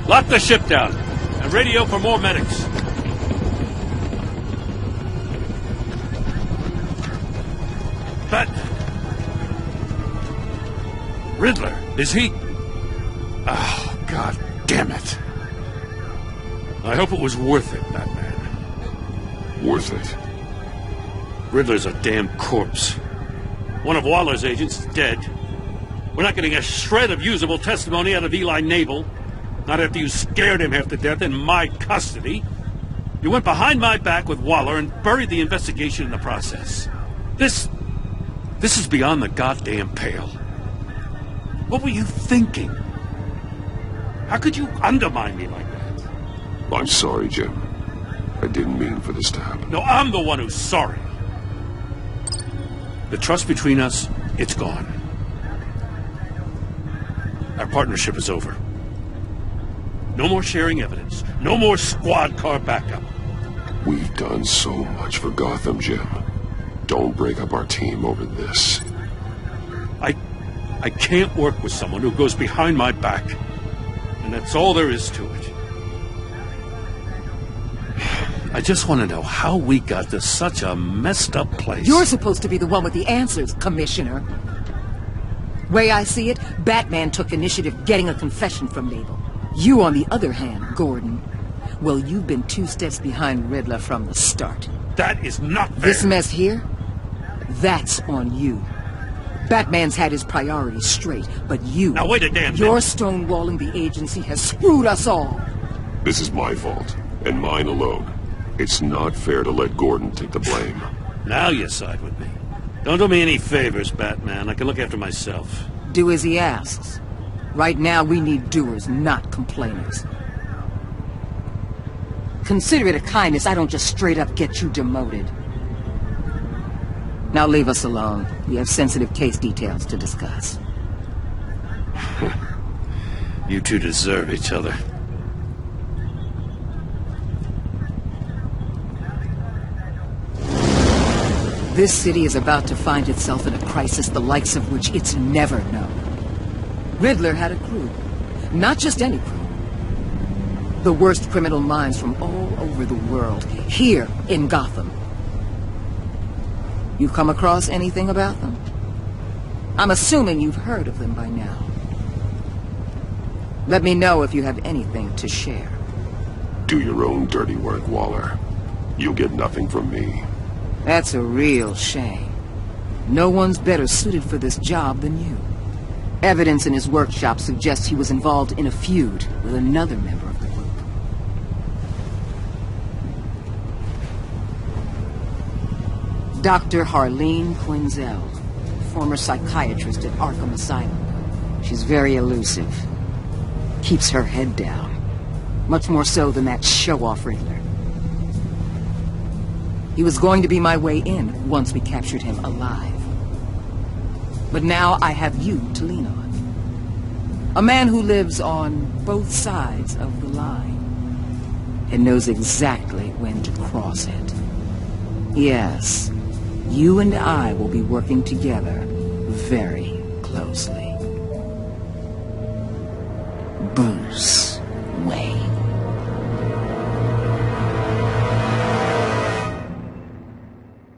Lock the ship down, and radio for more medics. But... Riddler, is he... Oh, God damn it. I hope it was worth it, Batman. Worth it? Riddler's a damn corpse. One of Waller's agents is dead. We're not getting a shred of usable testimony out of Eli Naval. Not after you scared him half to death in my custody. You went behind my back with Waller and buried the investigation in the process. This is beyond the goddamn pale. What were you thinking? How could you undermine me like that? I'm sorry, Jim. I didn't mean for this to happen. No, I'm the one who's sorry. The trust between us, it's gone. Our partnership is over. No more sharing evidence. No more squad car backup. We've done so much for Gotham, Jim. Don't break up our team over this. I can't work with someone who goes behind my back. And that's all there is to it. I just want to know how we got to such a messed up place. You're supposed to be the one with the answers, Commissioner. Way I see it, Batman took initiative getting a confession from Naval. You, on the other hand, Gordon, well, you've been 2 steps behind Riddler from the start. That is not fair. This mess here, that's on you. Batman's had his priorities straight, but you... Now wait a damn minute. Your stonewalling the agency has screwed us all. This is my fault, and mine alone. It's not fair to let Gordon take the blame. Now you side with me. Don't do me any favors, Batman. I can look after myself. Do as he asks. Right now, we need doers, not complainers. Consider it a kindness I don't just straight up get you demoted. Now leave us alone. We have sensitive case details to discuss. You two deserve each other. This city is about to find itself in a crisis the likes of which it's never known. Riddler had a crew. Not just any crew. The worst criminal minds from all over the world, here in Gotham. You come across anything about them? I'm assuming you've heard of them by now. Let me know if you have anything to share. Do your own dirty work, Waller. You'll get nothing from me. That's a real shame. No one's better suited for this job than you. Evidence in his workshop suggests he was involved in a feud with another member of the group. Dr. Harleen Quinzel, former psychiatrist at Arkham Asylum. She's very elusive. Keeps her head down. Much more so than that show-off Riddler. He was going to be my way in once we captured him alive. But now I have you to lean on. A man who lives on both sides of the line and knows exactly when to cross it. Yes, you and I will be working together very closely. Bruce.